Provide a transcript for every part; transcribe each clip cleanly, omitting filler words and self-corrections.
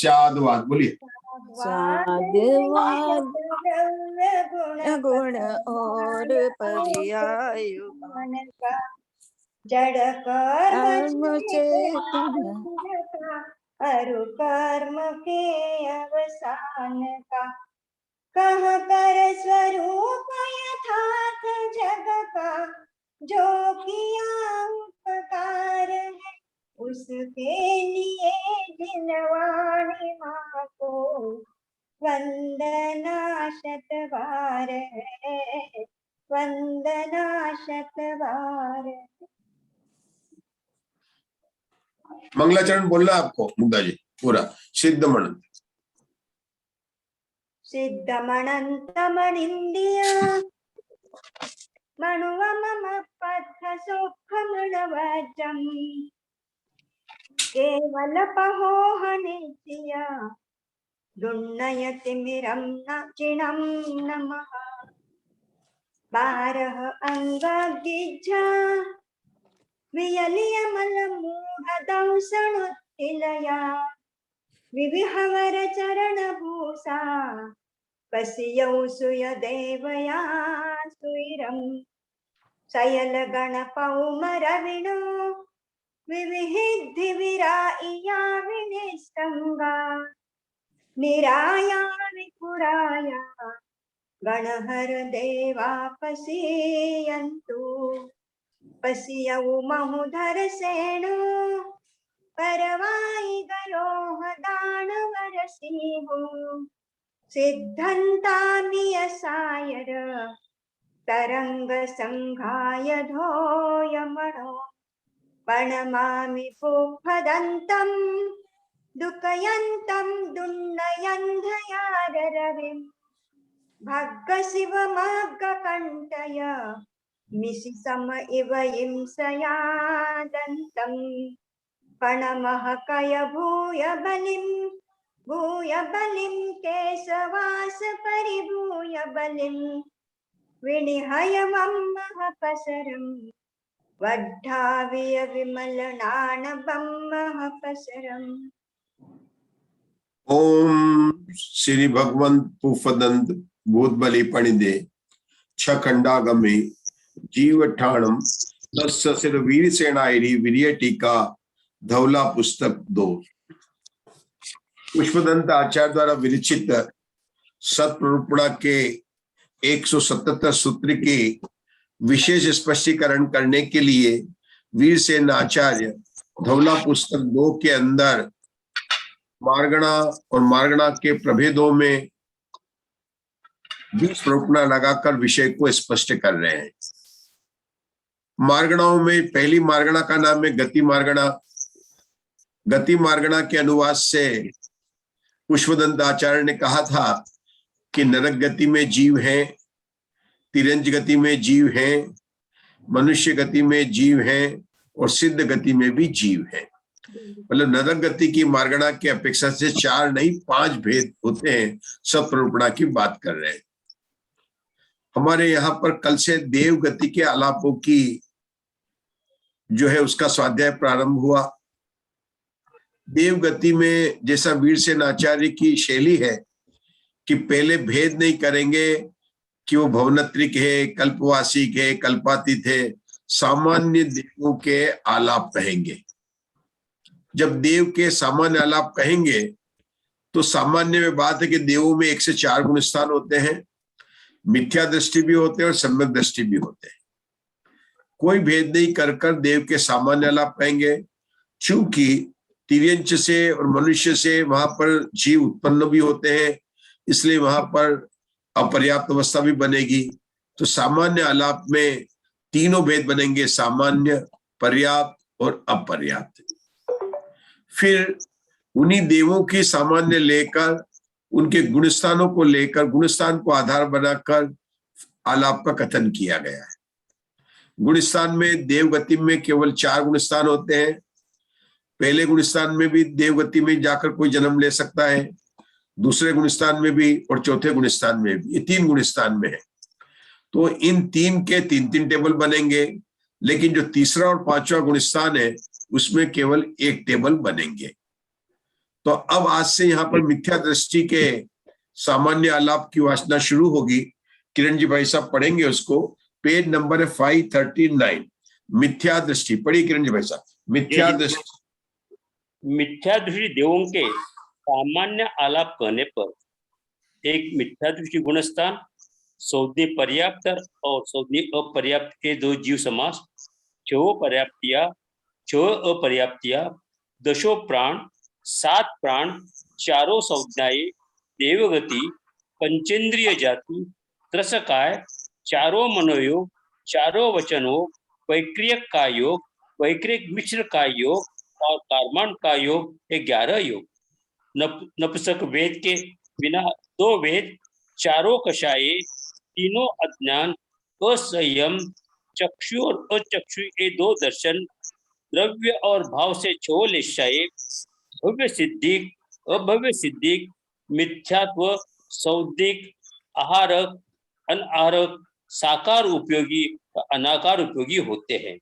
चादवाद, बोलिए। साधवाद गुण और पर्याय जड़ कर्म चेतन अरु कर्म के अवसान का, कह कर स्वरूप यथार्थ जग का, जो किया उपकार है उसके लिए जिनवाणी माँ को वंदना शतबार है, वंदना शतबार। मंगलाचरण बोलना आपको मुग्धा जी पूरा। सिद्धमणंत सिद्धमणंत मणिंदिया मणुव मम पथ सुख मणवजम, केवल पहोह नित्या दुन्नयतिमिरं न चिणं नमः। 12 अंगगिज्झा वियलियमल मूढदंसनुत्थिलया, विविहवर चरण भूषा पसियौ सुयदेवया सुइरम्, सयल गणपौमरविणो विविहिद्धि विराइया विनिष्टंगा, निराया विपुराया गणहर देवा पसीयन्तु, पसियौ महुधर सेणु परवाई गयो दानवर सिंहो, सिद्धंतामिय सायर तरंग संघाय धोयमणो, प्रणमामि पुफदन्तं दुःखयन्तं दुन्नयन्धयाररविं, भग्ग शिवमग्गकण्ठय मिशिसम इव हिंसया दन्तं, प्रणमः कय भूय बलिं केशवास परिभूय बलिं, विनिहय मम्मः पसरं वड्ढाविय विमलनान बम्मः पसरम्। ओम श्री भगवंत पुफदंत भूतबली पणिदे छखंडागमे जीवठाणम तस्य वीर सेनायरी वीर्य टीका धौला पुस्तक 2। पुष्पदंत आचार्य द्वारा विरचित सत्प्ररूपणा के 177 सूत्र के विशेष स्पष्टीकरण करने के लिए वीरसेन आचार्य धौला पुस्तक 2 के अंदर मार्गणा और मार्गणा के प्रभेदों में 20 प्ररूपणा लगाकर विषय को स्पष्ट कर रहे हैं। मार्गणाओं में पहली मार्गणा का नाम है गति मार्गणा। गति मार्गणा के अनुवाद से पुष्पदंत आचार्य ने कहा था कि नरक गति में जीव हैं, तिरंज गति में जीव हैं, मनुष्य गति में जीव हैं और सिद्ध गति में भी जीव हैं। मतलब नरक गति की मार्गणा की अपेक्षा से 4 नहीं 5 भेद होते हैं। सब प्ररूपणा की बात कर रहे हैं। हमारे यहाँ पर कल से देव गति के आलापों की जो है उसका स्वाध्याय प्रारंभ हुआ। देव गति में जैसा वीरसेन आचार्य की शैली है कि पहले भेद नहीं करेंगे कि वो भवनत्रिक है, कल्पवासिक है, कल्पातीत है, सामान्य देवों के आलाप कहेंगे। जब देव के सामान्य आलाप कहेंगे तो सामान्य में बात है कि देवों में 1 से 4 गुण स्थान होते हैं, मिथ्या दृष्टि भी होते हैं और सम्यक दृष्टि भी होते हैं। कोई भेद नहीं कर कर देव के सामान्य आलाप कहेंगे। चूंकि तिर्यंच से और मनुष्य से वहां पर जीव उत्पन्न भी होते हैं, इसलिए वहां पर अपर्याप्त अवस्था भी बनेगी। तो सामान्य आलाप में तीनों भेद बनेंगे, सामान्य, पर्याप्त और अपर्याप्त। फिर उन्हीं देवों की सामान्य लेकर उनके गुणस्थानों को लेकर गुणस्थान को आधार बनाकर आलाप का कथन किया गया है। गुणस्थान में देवगति में केवल 4 गुणस्थान होते हैं। पहले गुणस्थान में भी देवगति में जाकर कोई जन्म ले सकता है, दूसरे गुणस्थान में भी और चौथे गुणस्थान में भी। ये 3 गुणस्थान में है। तो इन 3 के 3-3 टेबल बनेंगे, लेकिन जो तीसरा और 5वां गुणस्थान है उसमें केवल 1 टेबल बनेंगे। तो अब आज से यहाँ पर मिथ्या दृष्टि के सामान्य आलाप की वासना शुरू होगी। किरण जी भाई साहब पढ़ेंगे उसको। पेज नंबर है 539। मिथ्या दृष्टि पढ़िए किरण जी भाई साहब। मिथ्या दृष्टि। मिथ्या दृष्टि देवों के सामान्य आलाप कहने पर एक मिथ्या दृष्टि गुणस्थान, सौदे पर्याप्त और सौदे अपर्याप्त के दो जीव समास, छो पर्याप्तिया, छो अपर्याप्तिया, दशो प्राण, 7 प्राण, चारों संज्ञाएं, देवगति, पंचेंद्रिय जाति, त्रसकाय, चारों मनोयोग, चारों वचनों, वैक्रियक का योग, वैक्रियक मिश्र का योग और कार्माण का योग, 11 योग। नपुंसक वेद के बिना 2 वेद, चारों कषाये, तीनों अज्ञान, असंयम, चक्षु और अचक्षु ये 2 दर्शन, द्रव्य और भाव से 6 निश्चय, भव्य सिद्धिक, अभव्य सिद्धिक, मिथ्यात्व, सौदिक, आहारक, अनाहारक, साकार उपयोगी, अनाकार उपयोगी होते हैं।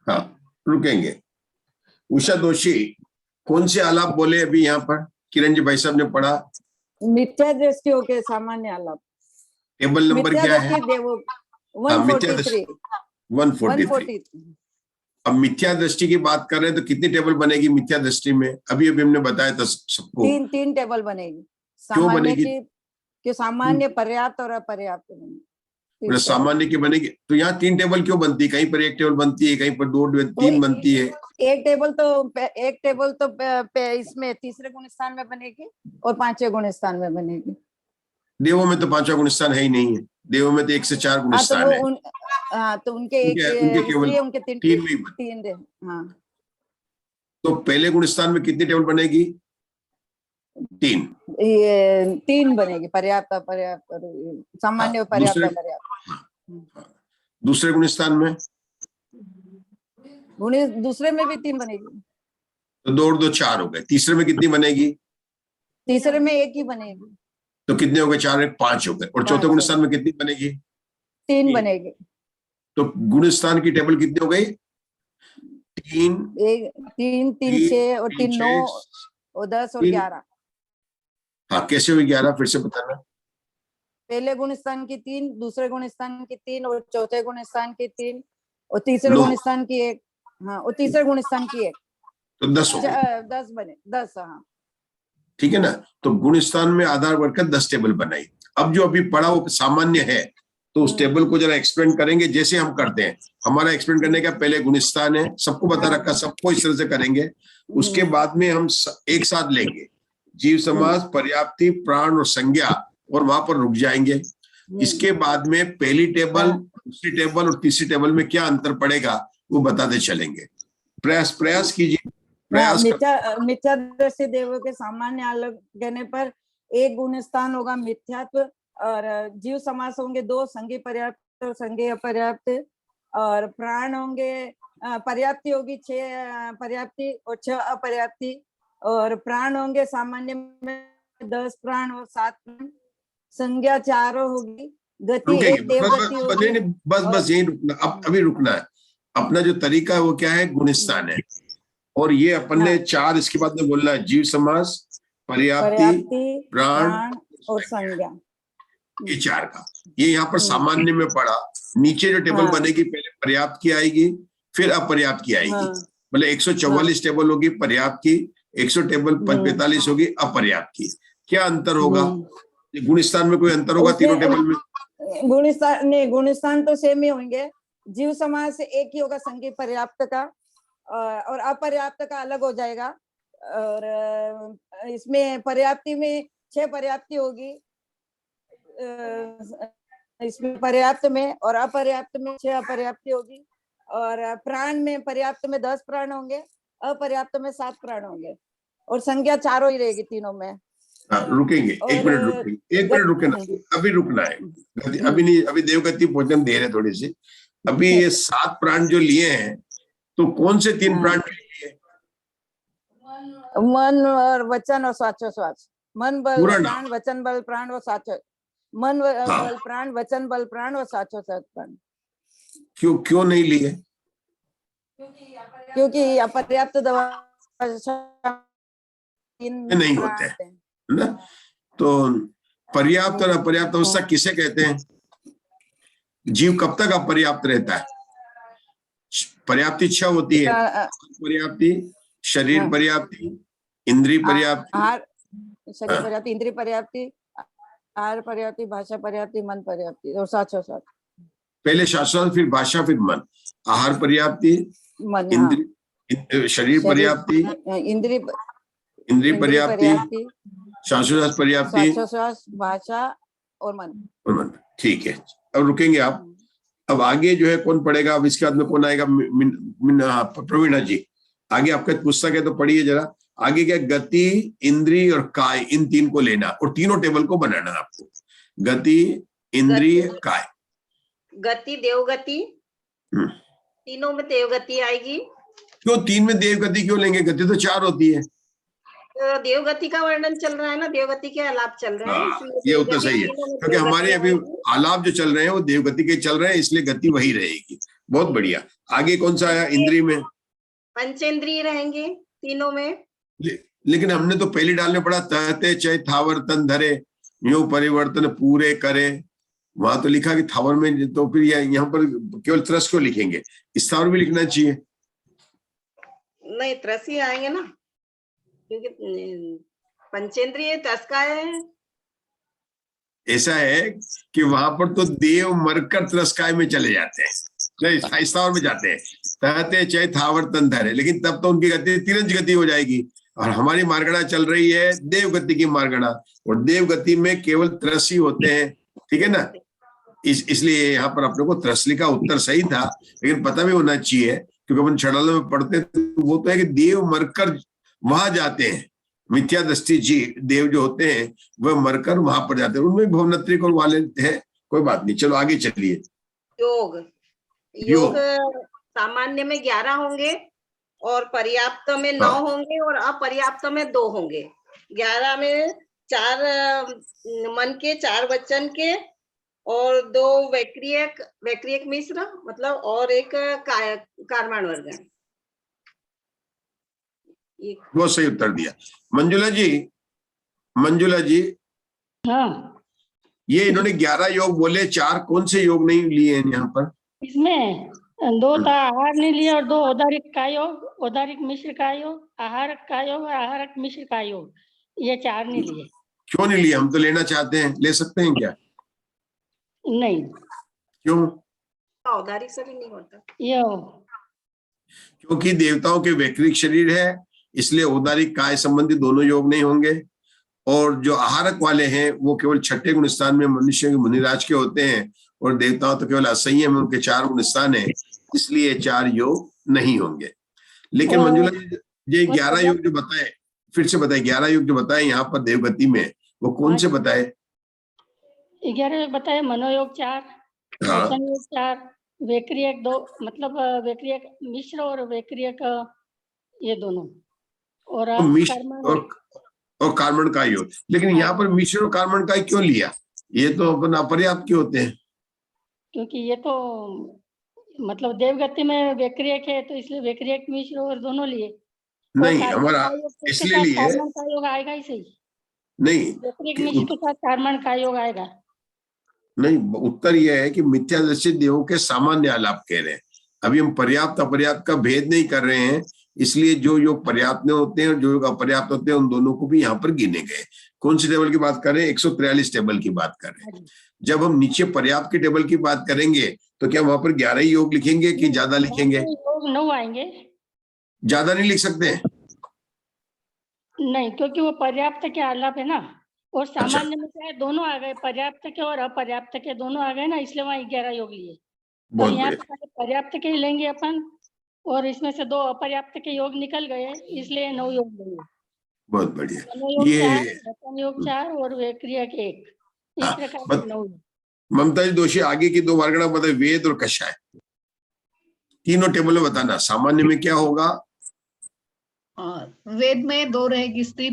हाँ, रुकेंगे। उषा दोषी कौन से आलाप बोले अभी यहाँ पर? किरण जी भाई साहब ने पढ़ा। मिथ्या दृष्टियों के सामान्य आलाप। टेबल नंबर क्या है? देवों हाँ, मिथ्या दृष्टि 143। 143। अब मिथ्या दृष्टि की बात कर रहे हैं तो कितनी टेबल बनेगी मिथ्या दृष्टि में? अभी अभी हमने बताया था सबको। 3 टेबल बनेगी। क्यों बनेगी? कि सामान्य, पर्याप्त और अपर्याप्त बनेगी। सामान्य की बनेगी तो यहाँ 3 टेबल क्यों बनती है? कहीं पर 1 टेबल बनती है, कहीं पर 2 3 बनती है। एक टेबल तो इसमें तीसरे गुण स्थान में बनेगी और 5वें गुण स्थान में बनेगी। देवों में तो 5वां गुण स्थान है ही नहीं है। देवों में तो 1 से 4 गुण स्थान है। तो उनके केवल 3। हाँ, तो पहले गुण स्थान में कितनी टेबल बनेगी? 3। ये 3 बनेगी। पर्याप्त, अपर्याप्त और सामान्य, पर्याप्त, अपर्याप्त। दूसरे गुण स्थान में? दूसरे में भी 3 बनेगी। तो 2 और 2 4 हो गए। तीसरे में कितनी बनेगी? तीसरे में 1 ही बनेगी। तो कितने हो गए? 4 और 5 हो गए। और चौथे गुण स्थान में कितनी बनेगी? 3 बनेगी। तो गुण स्थान की टेबल कितनी हो गई? 3 3 6 और 3 9 और 10 और 11। हाँ, कैसे हुई 11? फिर से बताना। पहले गुण स्थान की 3, दूसरे गुण स्थान की 3 और चौथे गुण स्थान की 3 और तीसरे गुण स्थान की 1। हाँ, और तीसरे गुण स्थान की 1। तो 10 हो गए। 10 बने। 10। हाँ, ठीक है ना? तो गुण स्थान में आधार बढ़कर 10 टेबल बनाई। अब जो अभी पढ़ा वो सामान्य है, तो उस टेबल को जरा एक्सप्लेन करेंगे जैसे हम करते हैं। हमारा एक्सप्लेन करने का पहले गुण स्थान है, सबको बता रखा, सबको इस तरह से करेंगे। उसके बाद में हम एक साथ लेंगे जीव समास, पर्याप्ति, प्राण और संज्ञा, और वहां पर रुक जाएंगे। इसके बाद में पहली टेबल, दूसरी टेबल और तीसरी टेबल में क्या अंतर पड़ेगा वो बताते चलेंगे। प्रयास कीजिए। मिथ्या दृष्टि देवों के सामान्य आलोक कहने पर एक गुण स्थान होगा मिथ्यात्व, और जीव समास होंगे 2, संज्ञा पर्याप्त और संज्ञा अपर्याप्त, और प्राण होंगे पर्याप्ति होगी 6 पर्याप्ति और 6 अपर्याप्ति, और प्राण होंगे सामान्य में 10 प्राण और 7 प्राण, संज्ञा 4 होगी, गति 1 देवगति होगी। बस यही रुकना। अब अभी रुकना है। अपना जो तरीका है वो क्या है? गुण स्थान है। और ये अपन ने 4 इसके बाद में बोलना है। जीव समास, पर्याप्ति, प्राण और संज्ञा, ये 4 का। ये यहाँ पर सामान्य में पढ़ा। नीचे जो टेबल बनेगी पहले पर्याप्त की आएगी, फिर अपर्याप्त की आएगी। मतलब 144 टेबल होगी पर्याप्त की, 100 टेबल 45 होगी अपर्याप्त की। क्या अंतर होगा? गुण स्थान में कोई अंतर होगा तीनों टेबल में? गुण स्थान तो सेम ही होंगे। जीव समास से एक ही होगा संज्ञा पर्याप्त का, और अपर्याप्त का अलग हो जाएगा। और इसमें पर्याप्ति में 6 पर्याप्ति होगी, इसमें पर्याप्त में, और अपर्याप्त में 6 अपर्याप्ति होगी, और प्राण में पर्याप्त में 10 प्राण होंगे, अपर्याप्त में 7 प्राण होंगे, और संज्ञा 4 ही रहेगी तीनों में। रुकेंगे 1 मिनट, रुकेंगे 1 मिनट, रुके ना। अभी रुकना है, अभी नहीं, अभी देवगति भोजन दे रहे थोड़ी सी। अभी ये 7 प्राण जो लिए हैं, तो कौन से 3 प्राण लिए? मन और वचन और श्वासोश्वास। मन बल प्राण, वचन बल प्राण और श्वासोश्वास। मन बल प्राण, वचन बल प्राण और श्वासोश्वास प्राण। क्यों नहीं लिए? क्योंकि अपर्याप्त दवा तीन नहीं होते हैं, है ना। तो पर्याप्त और अपर्याप्त अवस्था किसे कहते हैं? जीव कब तक अपर्याप्त रहता है? पर्याप्त इच्छा होती है, पर्याप्ति, शरीर हाँ। पर्याप्ति, इंद्रिय पर्याप्ति, आहार, शरीर हाँ। पर्याप्ति, इंद्रिय पर्याप्ति, आहार पर्याप्ति, भाषा पर्याप्ति, मन पर्याप्ति और साथ पहले शास्त्र, फिर भाषा, फिर मन। आहार पर्याप्ति, मन, हाँ। शरीर पर्याप्ति, इंद्रिय पर्याप्ति, श्वासोच्छ्वास पर्याप्ति, श्वासोच्छ्वास, भाषा और मन। ठीक है, अब रुकेंगे आप। अब आगे जो है कौन पढ़ेगा? अब इसके बाद में कौन आएगा? प्रवीणा जी, आगे आपका पुस्तक है तो पढ़िए जरा। आगे क्या? गति, इंद्रिय और काय, इन तीन को लेना और तीनों टेबल को बनाना आपको। गति, इंद्रिय, काय। गति, देवगति, तीनों में देवगति आएगी। क्यों तीन में देवगति क्यों लेंगे? गति तो 4 होती है। तो देवगति का वर्णन चल रहा है ना, देवगति के आलाप चल रहे हैं, इसलिए ये उत्तर सही है, क्योंकि हमारे अभी आलाप जो चल रहे हैं वो देवगति के चल रहे हैं, इसलिए गति वही रहेगी। बहुत बढ़िया। आगे कौन सा आया? इंद्रिय में पंचेंद्रिय रहेंगे तीनों में। लेकिन हमने तो पहले डालने पड़ा, तहते चय थावर तन धरे, यूं परिवर्तन पूरे करे। वहां तो लिखा कि थावर में, तो फिर यहाँ पर केवल त्रस क्यों लिखेंगे? स्थावर भी लिखना चाहिए। नहीं, त्रस ही आएंगे ना, क्योंकि पंचेंद्रिय त्रस का है। ऐसा है कि वहां पर तो देव मरकर त्रस्काय में चले जाते हैं, नहीं स्थावर में जाते हैं, तहते चय थावर तन धरे, लेकिन तब तो उनकी गति तिरंज गति हो जाएगी। और हमारी मार्गणा चल रही है देव गति की मार्गणा, और देव गति में केवल त्रस ही होते हैं, ठीक है ना। इसलिए यहाँ पर अपने को त्रसली का उत्तर सही था, लेकिन पता भी होना चाहिए, क्योंकि अपन छड़ालों में पढ़ते हैं वो तो है कि देव मरकर वहां जाते हैं। मिथ्या दृष्टि जी देव जो होते हैं वह मरकर वहां पर जाते हैं, उनमें भवनत्रिक और वाले हैं। कोई बात नहीं, चलो आगे चलिए। योग सामान्य में 11 होंगे और पर्याप्त में 9 होंगे और अपर्याप्त में 2 होंगे। 11 में 4 मन के, 4 वचन के और 2 वैक्रियक मिश्र मतलब, और एक कार्माण वर्ग। वो सही उत्तर दिया। मंजुला जी, हाँ, ये इन्होंने 11 योग बोले, 4 कौन से योग नहीं लिए हैं यहाँ पर? इसमें 2 था आहार नहीं लिया और 2 औदारिक का योग, औदारिक मिश्र का योग, आहारक का योग और आहारक मिश्र का योग, ये 4 नहीं लिए। क्यों नहीं लिए? हम तो लेना चाहते हैं, ले सकते हैं क्या? नहीं। क्यों? औदारिक शरीर नहीं होता ये क्योंकि देवताओं के वैक्रिक शरीर है, इसलिए औदारिक काय संबंधी दोनों योग नहीं होंगे। और जो आहारक वाले हैं वो केवल छठे गुण स्थान में मनुष्य के मुनिराज के होते हैं, और देवताओं तो केवल असंयम में उनके 4 गुण स्थान है, इसलिए 4 योग नहीं होंगे। लेकिन मंजुला जी, ये 11 योग जो बताए, फिर से बताए, 11 योग जो बताए यहाँ पर देवगति में, वो कौन से बताए? 11 योग बताए। मनोयोग 4, वचन योग 4, वैक्रियक 2, मतलब वैक्रियक मिश्र और वैक्रियक ये दोनों, और कार्बन का योग। लेकिन यहाँ पर मिश्र और कार्बन का क्यों लिया? ये तो अपन अपर्याप्त क्यों होते हैं? क्योंकि ये तो मतलब देवगति में वैक्रियक है, तो इसलिए वैक्रियक मिश्र और दोनों लिए। नहीं, हमारा इसलिए लिए कार्बन का योग आएगा ही सही। नहीं, वैक्रियक मिश्र के साथ कार्बन का योग आएगा। नहीं, उत्तर यह है कि मिथ्या दृष्टि देवों के सामान्य आलाप कह रहे हैं। अभी हम पर्याप्त अपर्याप्त का भेद नहीं कर रहे हैं, इसलिए जो योग पर्याप्त होते हैं और जो योग अपर्याप्त होते हैं उन दोनों को भी यहाँ पर गिने गए। कौन सी टेबल की बात कर रहे हैं? 143 टेबल की बात कर रहे हैं। जब हम नीचे पर्याप्त की टेबल की बात करेंगे तो क्या वहां पर 11 ही योग लिखेंगे कि ज्यादा लिखेंगे? योग 9 आएंगे। ज्यादा नहीं लिख सकते? नहीं, क्योंकि वो पर्याप्त के आलाप है ना, और सामान्य में क्या है, दोनों आ गए, पर्याप्त के और अपर्याप्त के दोनों आ गए ना, इसलिए वहाँ 11 योग लिए। तो यहाँ पर पर्याप्त के ही लेंगे अपन, और इसमें से 2 अपर्याप्त के योग निकल गए, इसलिए 9 योग लेंगे। बहुत बढ़िया। योग 4 और वैक्रियक 1, इस प्रकार 9। ममता जी दोषी, आगे की 2 वार्गणा बताए, वेद और कषाय, तीनों टेबल में बताना। सामान्य में क्या होगा? वेद में 2 रहेगी, स्त्री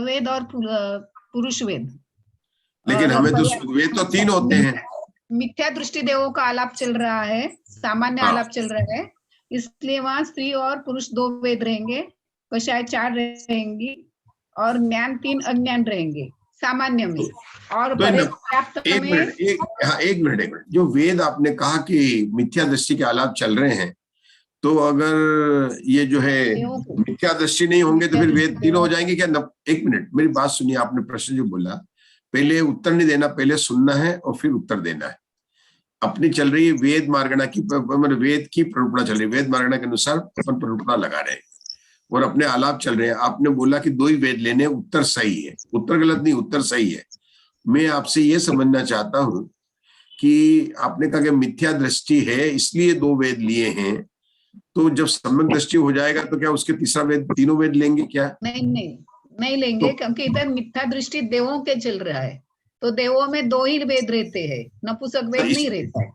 वेद और पुरुष वेद। लेकिन हमें तो वेद तो 3 होते हैं। मिथ्या दृष्टि देवों का आलाप चल रहा है, सामान्य आलाप चल रहा है, इसलिए वहां स्त्री और पुरुष 2 वेद रहेंगे। कषाय 4 रहेंगी और ज्ञान 3 अज्ञान रहेंगे सामान्य में, और तो पर्याप्त एक में मिनट, एक मिनट, जो वेद आपने कहा कि मिथ्या दृष्टि के आलाप चल रहे हैं, तो अगर ये जो है मिथ्या दृष्टि नहीं होंगे तो फिर वेद तीनों हो जाएंगे क्या? एक मिनट, मेरी बात सुनिए, आपने प्रश्न जो बोला, पहले उत्तर नहीं देना, पहले सुनना है और फिर उत्तर देना है। अपनी चल रही है वेद मार्गणा की, मतलब वेद की प्ररूपणा चल रही है, वेद मार्गणा के अनुसार अपन प्ररूपणा लगा रहे हैं और अपने आलाप चल रहे हैं। आपने बोला कि 2 ही वेद लेने, उत्तर सही है, उत्तर गलत नहीं, उत्तर सही है। मैं आपसे ये समझना चाहता हूं कि आपने कहा कि मिथ्या दृष्टि है इसलिए 2 वेद लिए हैं, तो जब सम्यक दृष्टि हो जाएगा तो क्या उसके तीसरा वेद, तीनों वेद लेंगे क्या? नहीं लेंगे, क्योंकि इधर मिथ्या दृष्टि देवों के चल रहा है, तो देवों में 2 ही वेद रहते हैं, नपुंसक वेद नहीं रहता है।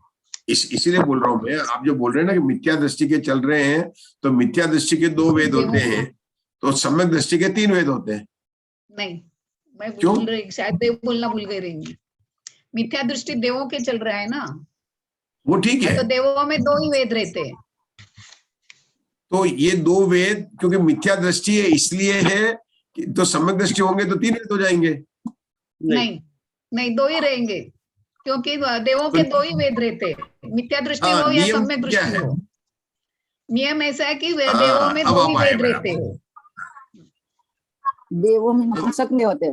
इसीलिए बोल रहा हूं मैं, आप जो बोल रहे हैं ना कि मिथ्या दृष्टि के चल रहे हैं, तो मिथ्या दृष्टि के 2 वेद होते हैं, तो सम्यक दृष्टि के 3 वेद होते हैं। नहीं, मैं भूल रही, शायद देव बोलना भूल गई रहेंगी। मिथ्या दृष्टि देवों के चल रहा है ना, वो ठीक है, तो देवों में 2 ही वेद रहते हैं। तो ये 2 वेद क्योंकि मिथ्या दृष्टि है इसलिए है कि, तो सम्यक दृष्टि होंगे तो 3 वेद हो जाएंगे। नहीं 2 ही रहेंगे, क्योंकि देवों के 2 ही वेद रहते हैं, मिथ्या दृष्टि हो या सम्यक दृष्टि हो। नियम ऐसा है कि देवों में 2 ही वेद रहते हैं, देवों में नपुंसक नहीं होते।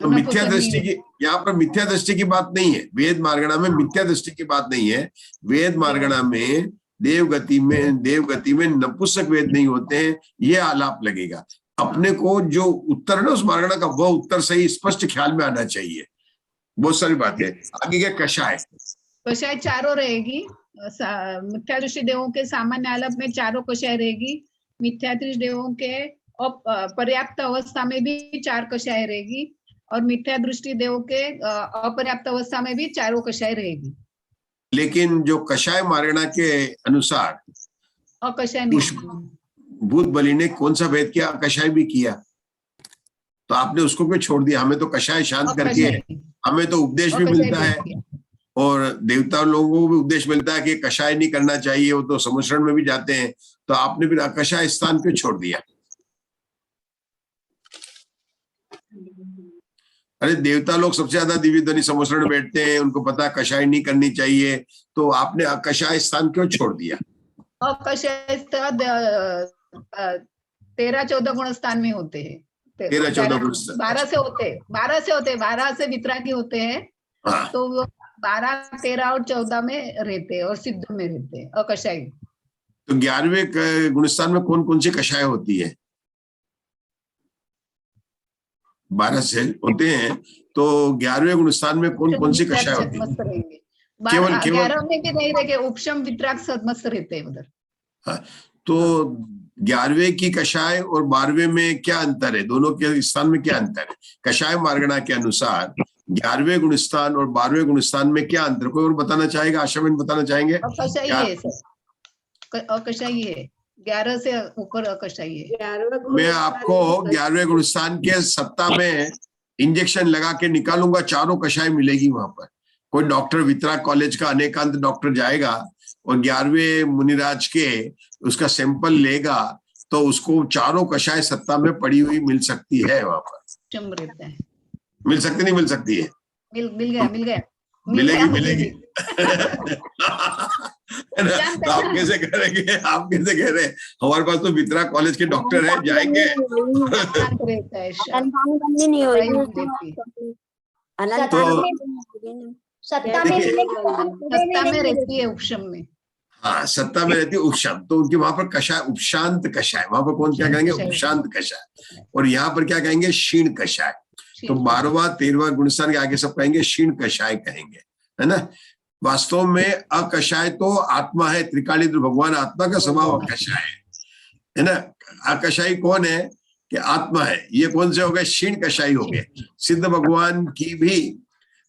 तो मिथ्या दृष्टि की, यहाँ पर मिथ्या दृष्टि की बात नहीं है, वेद मार्गणा में मिथ्या दृष्टि की बात नहीं है। वेद मार्गणा में देवगति में नपुंसक वेद नहीं होते हैं, ये आलाप लगेगा। अपने को जो उत्तर है ना उस मार्गणा का, वह उत्तर सही स्पष्ट ख्याल में आना चाहिए। बहुत सारी बातें आगे क्या, कषाय 4 रहेगी, मिथ्या दृष्टि देवों के सामान्य आलाप में 4 कषाय रहेगी, मिथ्या दृष्टि देवों के पर्याप्त अवस्था में भी 4 कषाय रहेगी, और मिथ्या दृष्टि देवों के अपर्याप्त अवस्था में भी 4 कषाय रहेगी। लेकिन जो कषाय मार्गणा के अनुसार अकषाय नहीं, भूत बलि ने कौन सा भेद किया? कषाय भी किया, तो आपने उसको क्यों छोड़ दिया? हमें तो कषाय शांत करके हमें तो उपदेश भी मिलता है, और देवता लोगों को भी उपदेश मिलता है कि कषाय नहीं करना चाहिए, वो तो समुद्रण में भी जाते हैं, तो आपने फिर अकषाय स्थान क्यों छोड़ दिया? अरे देवता लोग सबसे ज्यादा दिव्य ध्वनि समुद्रण में बैठते हैं, उनको पता है कषाय नहीं करनी चाहिए, तो आपने अकषाय स्थान क्यों छोड़ दिया? अकषाय 13-14 गुण स्थान में होते हैं, 13-14 गुण 12 से होते, 12 से वितरागी होते हैं, तो वो 12, 13 और 14 में रहते हैं और सिद्ध में रहते हैं अकषाय। तो 11वें गुणस्थान में कौन कौन सी कषाय होती है? 12 से होते हैं, तो 11वें गुणस्थान में कौन कौन सी कषाय होती है? केवल 11 में भी नहीं रहे, उपशम वितराग सदमस्त रहते हैं उधर। तो 11वें की कषाय और 12वें में क्या अंतर है? दोनों के स्थान में क्या अंतर है? कषाय मार्गणा के अनुसार 11वें गुणस्थान और 12वें गुणस्थान में क्या अंतर? कोई और बताना चाहेगा? आशा बहन बताना चाहेंगे? अकषाई है सर, अकषाई है, 11 से ऊपर अकषाई है। मैं आपको 11वें गुणस्थान के सत्ता में इंजेक्शन लगा के निकालूंगा, 4 कषाय मिलेगी वहां पर। कोई डॉक्टर वितराग कॉलेज का अनेकांत डॉक्टर जाएगा और 11वें मुनिराज के उसका सैंपल लेगा, तो उसको 4 कषाय सत्ता में पड़ी हुई मिल सकती है वहां पर। मिल सकती नहीं मिल सकती है? मिल गया मिलेगी। आप कैसे करेंगे? आप कैसे कह रहे हैं? हमारे पास तो वितराग कॉलेज के डॉक्टर है, जाएंगे। सत्ता में रहती है उपशम में। हाँ, सत्ता में रहती है उपशम, तो उनके वहां पर कषाय, उपशांत कषाय, वहां पर कौन क्या कहेंगे? उपशांत कषाय। और यहाँ पर क्या कहेंगे? क्षीण कषाय। तो 12वां 13वां गुणस्थान के आगे सब कहेंगे क्षीण कषाय कहेंगे, है ना। वास्तव में अकषाय तो आत्मा है, त्रिकालीद्र भगवान आत्मा का स्वभाव अकषाय है ना। अकषाय कौन है? कि आत्मा है। ये कौन से हो गए? क्षीण कषाय हो गए। सिद्ध भगवान की भी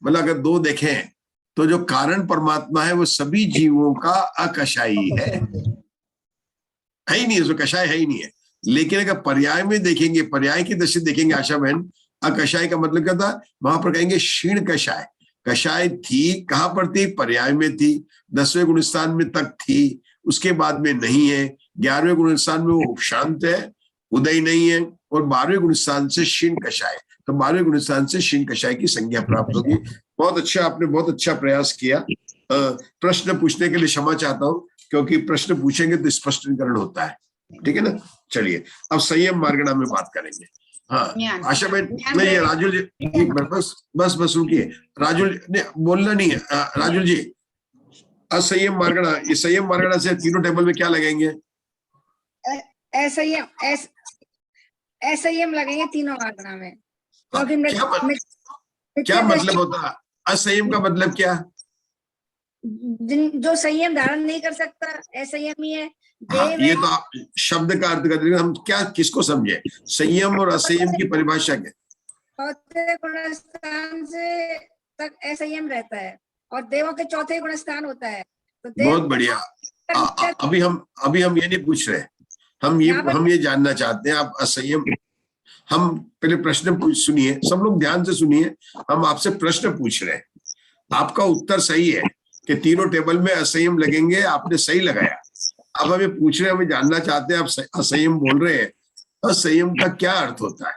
मतलब अगर 2 देखें तो जो कारण परमात्मा है वो सभी जीवों का अकषायी है ही नहीं, उसमें कषाय है ही नहीं है। लेकिन अगर पर्याय में देखेंगे, पर्याय की दृष्टि देखेंगे आशा बहन, अकषाय का मतलब क्या था? वहां पर कहेंगे क्षीण कषाय। कषाय थी कहां पर थी? पर्याय में थी, 10वें गुणस्थान में तक थी, उसके बाद में नहीं है। 11वें गुणस्थान में वो शांत है उदय नहीं है, और 12वें गुण स्थान से शीन कषाय, तो 12वें गुण स्थान से शीन कषाय की संज्ञा प्राप्त होगी। बहुत अच्छा, आपने बहुत अच्छा प्रयास किया। प्रश्न पूछने के लिए क्षमा चाहता हूँ, क्योंकि प्रश्न पूछेंगे तो स्पष्टीकरण होता है, ठीक है ना। चलिए अब संयम मार्गणा में बात करेंगे। हाँ आशा बहन, नहीं ये राजुल जी, बस बस बस रुकिए, राजुल ने बोलना नहीं है। राजुल जी, असंयम मार्गणा, ये संयम मार्गणा से तीनों टेबल में क्या लगेंगे? असंयम लगेंगे तीनों मार्गणा में, हाँ, क्या मतलब होता है असंयम का मतलब क्या? जो संयम धारण नहीं कर सकता असंयमी है। हाँ, ये तो आप शब्द का अर्थ कर, हम क्या किसको समझे? संयम और असंयम की परिभाषा क्या? चौथे गुणस्थान से तक असंयम रहता है और देवों के चौथे गुणस्थान होता है, तो बहुत बढ़िया। अभी हम ये नहीं पूछ रहे, हम ये जानना चाहते हैं आप असंयम, हम पहले प्रश्न सुनिए, सब लोग ध्यान से सुनिए, हम आपसे प्रश्न पूछ रहे हैं। आपका उत्तर सही है कि तीनों टेबल में असंयम लगेंगे, आपने सही लगाया। अब हम ये पूछ रहे हैं, हमें जानना चाहते हैं, आप असंयम बोल रहे हैं, असंयम का क्या अर्थ होता है?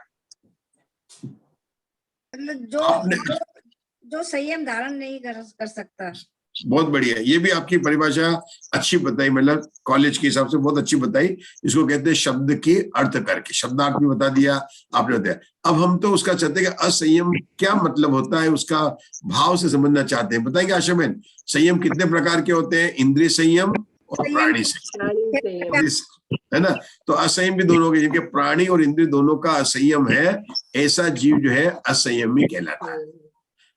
जो संयम धारण नहीं कर सकता। बहुत बढ़िया, ये भी आपकी परिभाषा अच्छी बताई, मतलब कॉलेज के हिसाब से बहुत अच्छी बताई। इसको कहते हैं शब्द के अर्थ करके, शब्दार्थ भी बता दिया आपने, बताया। अब हम तो उसका चाहते हैं कि असंयम क्या मतलब होता है, उसका भाव से समझना चाहते हैं। बताएंगे आशा बहन, संयम कितने प्रकार के होते हैं? इंद्रिय संयम और प्राणी संयम, है ना। तो असंयम भी दोनों के, जिनके प्राणी और इंद्रिय दोनों का असंयम है, ऐसा जीव जो है असंयमी कहलाता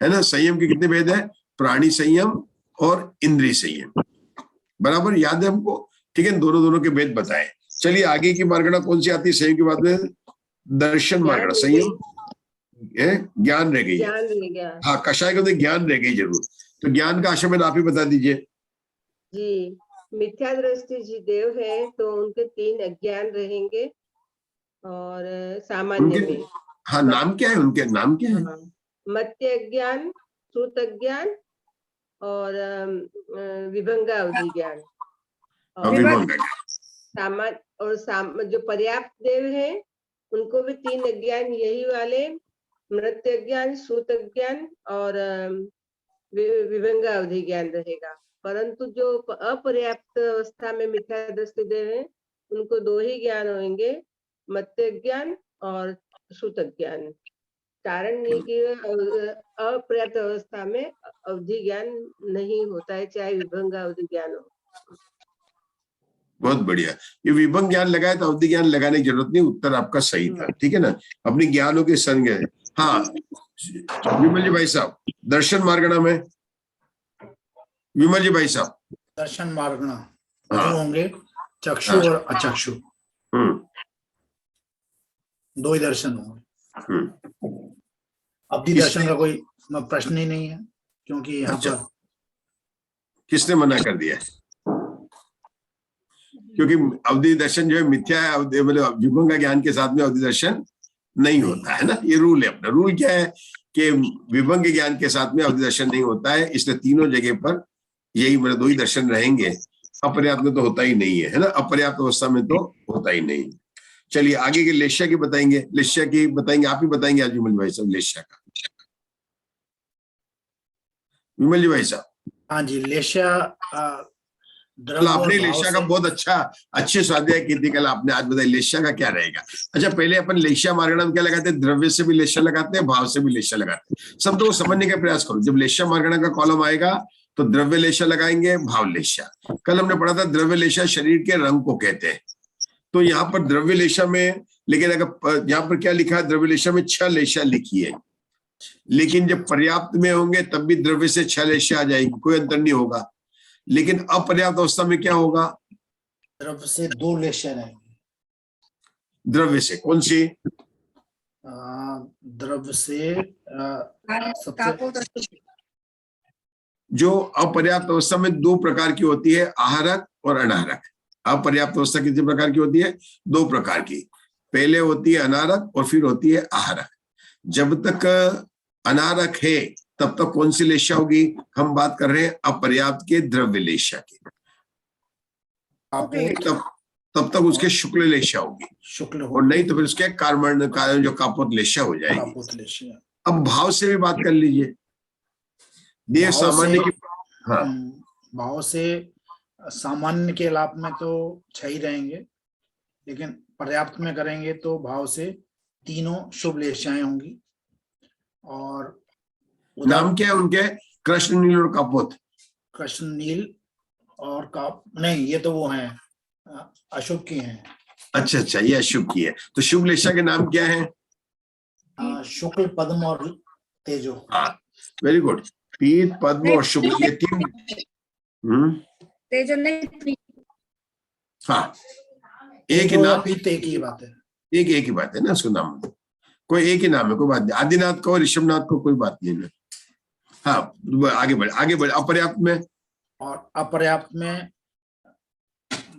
है ना। संयम के कितने भेद है? प्राणी संयम और इंद्रिय संयम, बराबर याद है हमको, ठीक है। दोनों के भेद बताए। चलिए आगे की मार्गणा कौन सी आती है संयम के बाद में? दर्शन मार्गणा। संयम ज्ञान रह गई, हाँ कषाय के ज्ञान रह गई जरूर। तो ज्ञान का आशा में आप ही बता दीजिए जी। मिथ्या दृष्टि जी देव है तो उनके 3 अज्ञान रहेंगे और सामान्य में, हाँ नाम क्या है उनके, नाम क्या है? मत्य अज्ञान, श्रुत अज्ञान और विभंगावधि ज्ञान। और जो पर्याप्त देव है उनको भी 3 अज्ञान यही वाले, मृत्य ज्ञान, श्रुत ज्ञान और विभंगावधि ज्ञान रहेगा। परंतु जो अपर्याप्त अवस्था में मिथ्या दृष्टि देव है उनको 2 ही ज्ञान होंगे, मत्य ज्ञान और श्रुत ज्ञान। कारण ये कि अपर्याप्त अवस्था में अवधि ज्ञान नहीं होता है, चाहे विभंग अवधि ज्ञान हो। बहुत बढ़िया, ये विभंग ज्ञान लगाए तो अवधि ज्ञान लगाने की जरूरत नहीं, उत्तर आपका सही था, ठीक है ना। अपनी ज्ञानों के संग है। हाँ विमल जी भाई साहब, दर्शन मार्गणा में विमल जी भाई साहब, दर्शन मार्गणा दो होंगे, चक्षु और अचक्षु, 2 ही दर्शन होंगे। अवधि दर्शन का कोई प्रश्न ही नहीं है, क्योंकि यहाँ पर किसने मना कर दिया? क्योंकि अवधि दर्शन जो है मिथ्या है, मतलब विभंग ज्ञान के साथ में अवधि दर्शन नहीं होता है ना, ये रूल है अपना। रूल क्या है कि विभंग ज्ञान के साथ में अवधि दर्शन नहीं होता है, इसलिए तीनों जगह पर यही मतलब 2 ही दर्शन रहेंगे। अपर्याप्त में तो होता ही नहीं है ना, अपर्याप्त अवस्था में तो होता ही नहीं। चलिए आगे के लेश्या की बताएंगे, लेश्या की बताएंगे, आप ही बताएंगे आज विमल भाई साहब लेश्या का। विमल जी भाई साहब। हाँ जी, लेश्या आपने लेश्या का बहुत अच्छे स्वाध्याय की थी कल आपने, आज बताइए लेश्या का क्या रहेगा। अच्छा पहले अपन लेश्या मार्गणा में क्या लगाते हैं? द्रव्य से भी लेश्या लगाते हैं, भाव से भी लेश्या लगाते हैं। सब तो समझने का प्रयास करो, जब लेश्या मार्गणा का कॉलम आएगा तो द्रव्य लेश्या लगाएंगे, भाव लेश्या। कल हमने पढ़ा था द्रव्य लेश्या शरीर के रंग को कहते हैं, तो यहाँ पर द्रव्य लेश्या में, लेकिन अगर यहाँ पर क्या लिखा है, द्रव्य लेश्या में 6 लेश्या लिखी है, लेकिन जब पर्याप्त में होंगे तब भी द्रव्य से 6 लेश्या आ जाएगी, कोई अंतर नहीं होगा। लेकिन अपर्याप्त अवस्था में क्या होगा? द्रव्य से 2 लेश्या रहेंगे। द्रव्य से कौन सी? द्रव्य से जो अपर्याप्त अवस्था में 2 प्रकार की होती है, आहारक और अनाहारक। अपर्याप्त अवस्था कितने प्रकार की होती है? 2 प्रकार की। पहले होती है अनाहारक और फिर होती है आहारक। जब तक अनाहारक है तब तक कौन सी लेश्या होगी? हम बात कर रहे हैं अपर्याप्त के द्रव्य लेश्या की। तब तक उसके शुक्ल लेशा होगी, शुक्ल और नहीं तो फिर उसके कार्बन कारण जो कापोत लेशा हो जाएगी। कापोत लेशा। अब भाव से भी बात कर लीजिए। देव भाव सामान्य से- की, हाँ भाव से सामान्य के लाभ में तो 6 ही रहेंगे, लेकिन पर्याप्त में करेंगे तो भाव से तीनों शुभ लेशाएं होंगी। और नाम क्या है उनके? कृष्ण, नील और कापोत। कृष्ण, नील और काप नहीं, ये तो वो हैं अशुभ की हैं। अच्छा अच्छा, ये अशुभ की है। तो शुभ लेशा के नाम क्या है? शुक्ल, पद्म और तेजो। हाँ, वेरी गुड। पीत, पद्म और शुभ, ये तीन। तेजो नहीं, हाँ, एक ही तेजो या नाम, पीत एक ही बात है। एक ही बात है ना, उसको नाम कोई एक ही नाम है, कोई बात नहीं। आदिनाथ को, ऋषभनाथ को कोई बात नहीं है। हाँ, आगे बढ़े। अपर्याप्त में, और अपर्याप्त में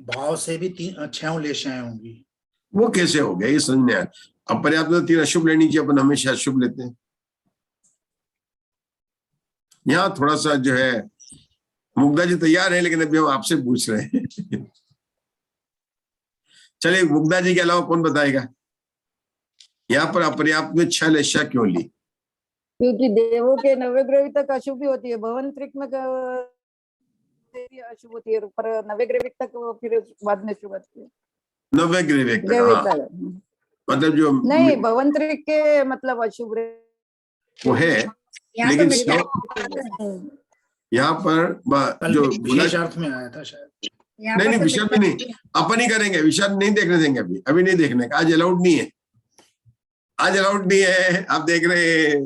भाव से भी 6 लेशाएं होंगी। वो कैसे हो गया ये समझ में आया। अपर्याप्त में 3 अशुभ लेनी चाहिए, अपन हमेशा अशुभ लेते हैं। यहाँ थोड़ा सा जो है, मुग्धा जी तैयार है, लेकिन अभी हम आपसे पूछ रहे हैं। चलिए, मुग्धा जी के अलावा कौन बताएगा यहाँ पर अपर्याप्त में 6 लेशा क्यों ली? क्योंकि देवों के नवग्रह तक अशुभ होती है, भवन त्रिक में अशुभ होती है, पर नवग्रह तक वो फिर बाद में शुभ होती है। नवग्रह तक, मतलब जो नहीं, भवन त्रिक के मतलब अशुभ वो है, यहाँ लेकिन यहाँ पर जो विशेषार्थ में आया था शायद। नहीं, विषय में नहीं, अपन ही करेंगे, विषय नहीं देखने देंगे अभी नहीं देखने का। आज अलाउड नहीं है, आज अलाउड नहीं है। आप देख रहे हैं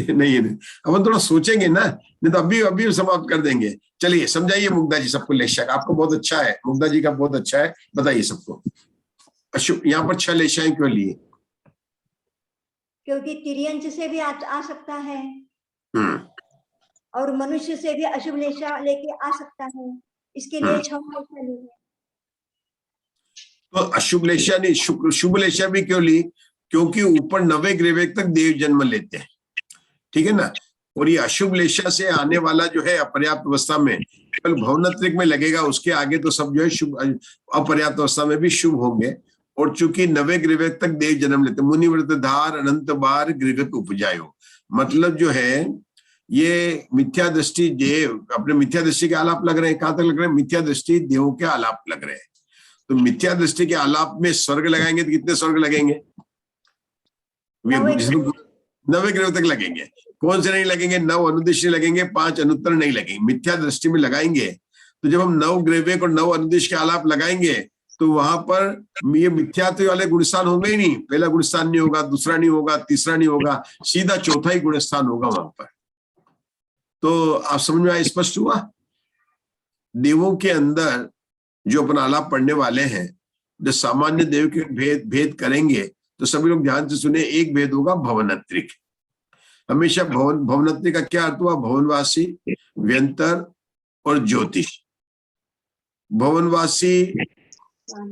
नहीं है, अपन थोड़ा सोचेंगे ना, नहीं तो अभी समाप्त कर देंगे। चलिए समझाइए मुग्धा जी सबको लेशा। आपको बहुत अच्छा है, मुग्धा जी का बहुत अच्छा है, बताइए सबको अशुभ यहाँ पर 6 लेशाएं क्यों लिए? क्योंकि तिर्यंश से भी आ सकता है और मनुष्य से भी अशुभ लेशा लेके आ सकता है, इसके लिए 6 लेशा ली है। तो अशुभ लेशा नहीं, शुभ लेशा भी क्यों ली? क्योंकि ऊपर 9वें ग्रह तक देव जन्म लेते हैं, ठीक है ना। और ये अशुभ लेशा से आने वाला जो है अपर्याप्त अवस्था में केवल भवनत्रिक में लगेगा, उसके आगे तो सब जो है शुभ, अपर्याप्त अवस्था में भी शुभ होंगे। और चूंकि 9वें ग्रह तक देव जन्म लेते, मुनिव्रत धार अनंत बार गृह उपजायो, मतलब जो है ये मिथ्या दृष्टि देव, अपने मिथ्या दृष्टि के आलाप लग रहे हैं। कहां तक लग रहे हैं? मिथ्या दृष्टि देवों के आलाप लग रहे हैं। तो मिथ्या दृष्टि के आलाप में स्वर्ग लगाएंगे तो कितने स्वर्ग लगेंगे? 9वें ग्रह तक लगेंगे। कौन से नहीं लगेंगे? 9 अनुदिश लगेंगे, 5 अनुत्तर नहीं लगेंगे। मिथ्या दृष्टि में लगाएंगे तो जब हम 9 ग्रह और 9 अनुदिश के आलाप लगाएंगे तो वहां पर ये मिथ्यात्व वाले गुणस्थान होंगे ही नहीं। पहला गुणस्थान नहीं होगा, दूसरा नहीं होगा, तीसरा नहीं होगा, सीधा चौथा ही गुणस्थान होगा वहां पर। तो आप समझ में आया, स्पष्ट हुआ? देवों के अंदर जो अपना आलाप पढ़ने वाले हैं, जो सामान्य देव के भेद करेंगे तो सभी लोग ध्यान से सुने। एक भेद होगा भवनत्रिक। हमेशा भवनत्रिक का क्या अर्थ हुआ? भवनवासी, व्यंतर और ज्योतिष। भवनवासी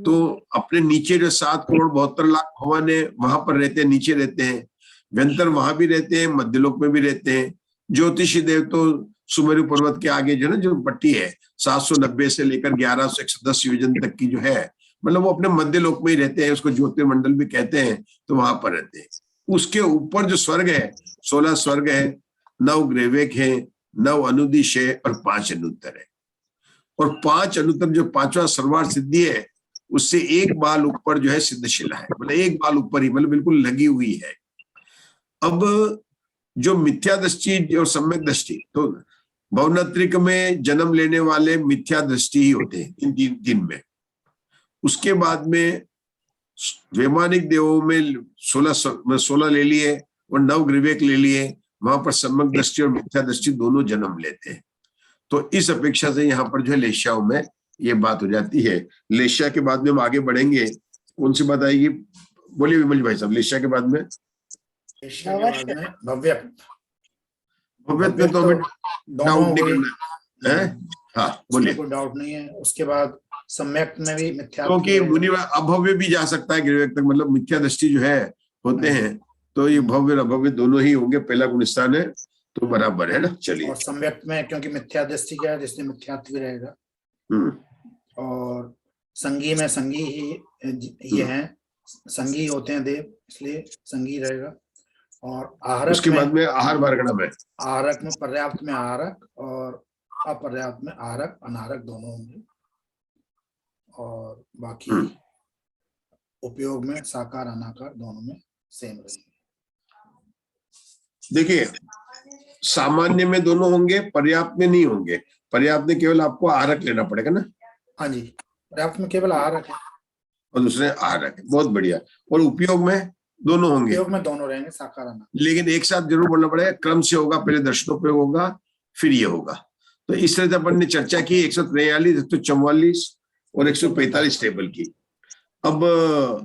तो अपने नीचे जो 7 करोड़ 72 लाख भवन है वहां पर रहते हैं, नीचे रहते हैं। व्यंतर वहां भी रहते हैं, मध्यलोक में भी रहते हैं। ज्योतिषी देव तो सुमेरु पर्वत के आगे जो ना जो पट्टी है 790 से लेकर 1110 योजन तक की जो है, मतलब वो अपने मध्य लोक में ही रहते हैं, उसको ज्योतिर्मंडल भी कहते हैं, तो वहां पर रहते हैं। उसके ऊपर जो स्वर्ग है 16 स्वर्ग है, 9 ग्रहवेक है, 9 अनुदिश है और 5 अनुत्तर है। और 5 अनुत्तर जो 5वां सर्वार्थ सिद्धि है उससे एक बाल ऊपर जो है सिद्धशिला है, मतलब एक बाल ऊपर ही, मतलब बिल्कुल लगी हुई है। अब जो मिथ्या दृष्टि और सम्यक दृष्टि, तो भवनत्रिक में जन्म लेने वाले मिथ्या दृष्टि ही होते हैं इन 3 दिन में। उसके बाद में वैमानिक देवों में 16 ले लिए और 9 ग्रहवेक ले लिए, वहां पर सम्यक दृष्टि और मिथ्या दृष्टि दोनों जन्म लेते हैं। तो इस अपेक्षा से यहाँ पर जो है लेशाओं में ये बात हो जाती है। लेशा के बाद में हम आगे बढ़ेंगे, कौन सी बात आएगी? बोलिए विमल भाई साहब। लेशा के बाद में भव्य में तो हमें डाउट नहीं करना है। हाँ बोलिए। कोई डाउट नहीं है। उसके बाद सम्यक में भी मिथ्या, क्योंकि मुनि अभव्य भी जा सकता है ग्रहवेक तक, मतलब मिथ्या दृष्टि जो है होते हैं, तो ये भव्य और अभव्य दोनों ही होंगे। पहला गुणस्थान है तो बराबर है ना। चलिए। और सम्यक में क्योंकि मिथ्या दृष्टि क्या है, जिससे मिथ्यात्व भी रहेगा। और संगी में संगी ही ये हैं, संगी होते हैं देव, इसलिए संगी रहेगा। और आहारक उसके बाद में आहार वर्गणा में, आहारक में पर्याप्त में आहारक और अपर्याप्त में आहारक अनारक दोनों होंगे। और बाकी उपयोग में साकार अनाकार दोनों में सेम रहेंगे। देखिए सामान्य में दोनों होंगे, पर्याप्त में नहीं होंगे। पर्याप्त में केवल आपको आहारक लेना पड़ेगा ना। हाँ जी, पर्याप्त में केवल आहारक है और दूसरे आहारक है, बहुत बढ़िया। और उपयोग में दोनों होंगे, उपयोग में दोनों रहेंगे साकार अनाकार। लेकिन एक साथ जरूर बोलना पड़ेगा, क्रम से होगा, पहले दर्शनोपयोग होगा फिर ये होगा। तो इस तरह से अपन ने चर्चा की 143, 144 और 145 टेबल की। अब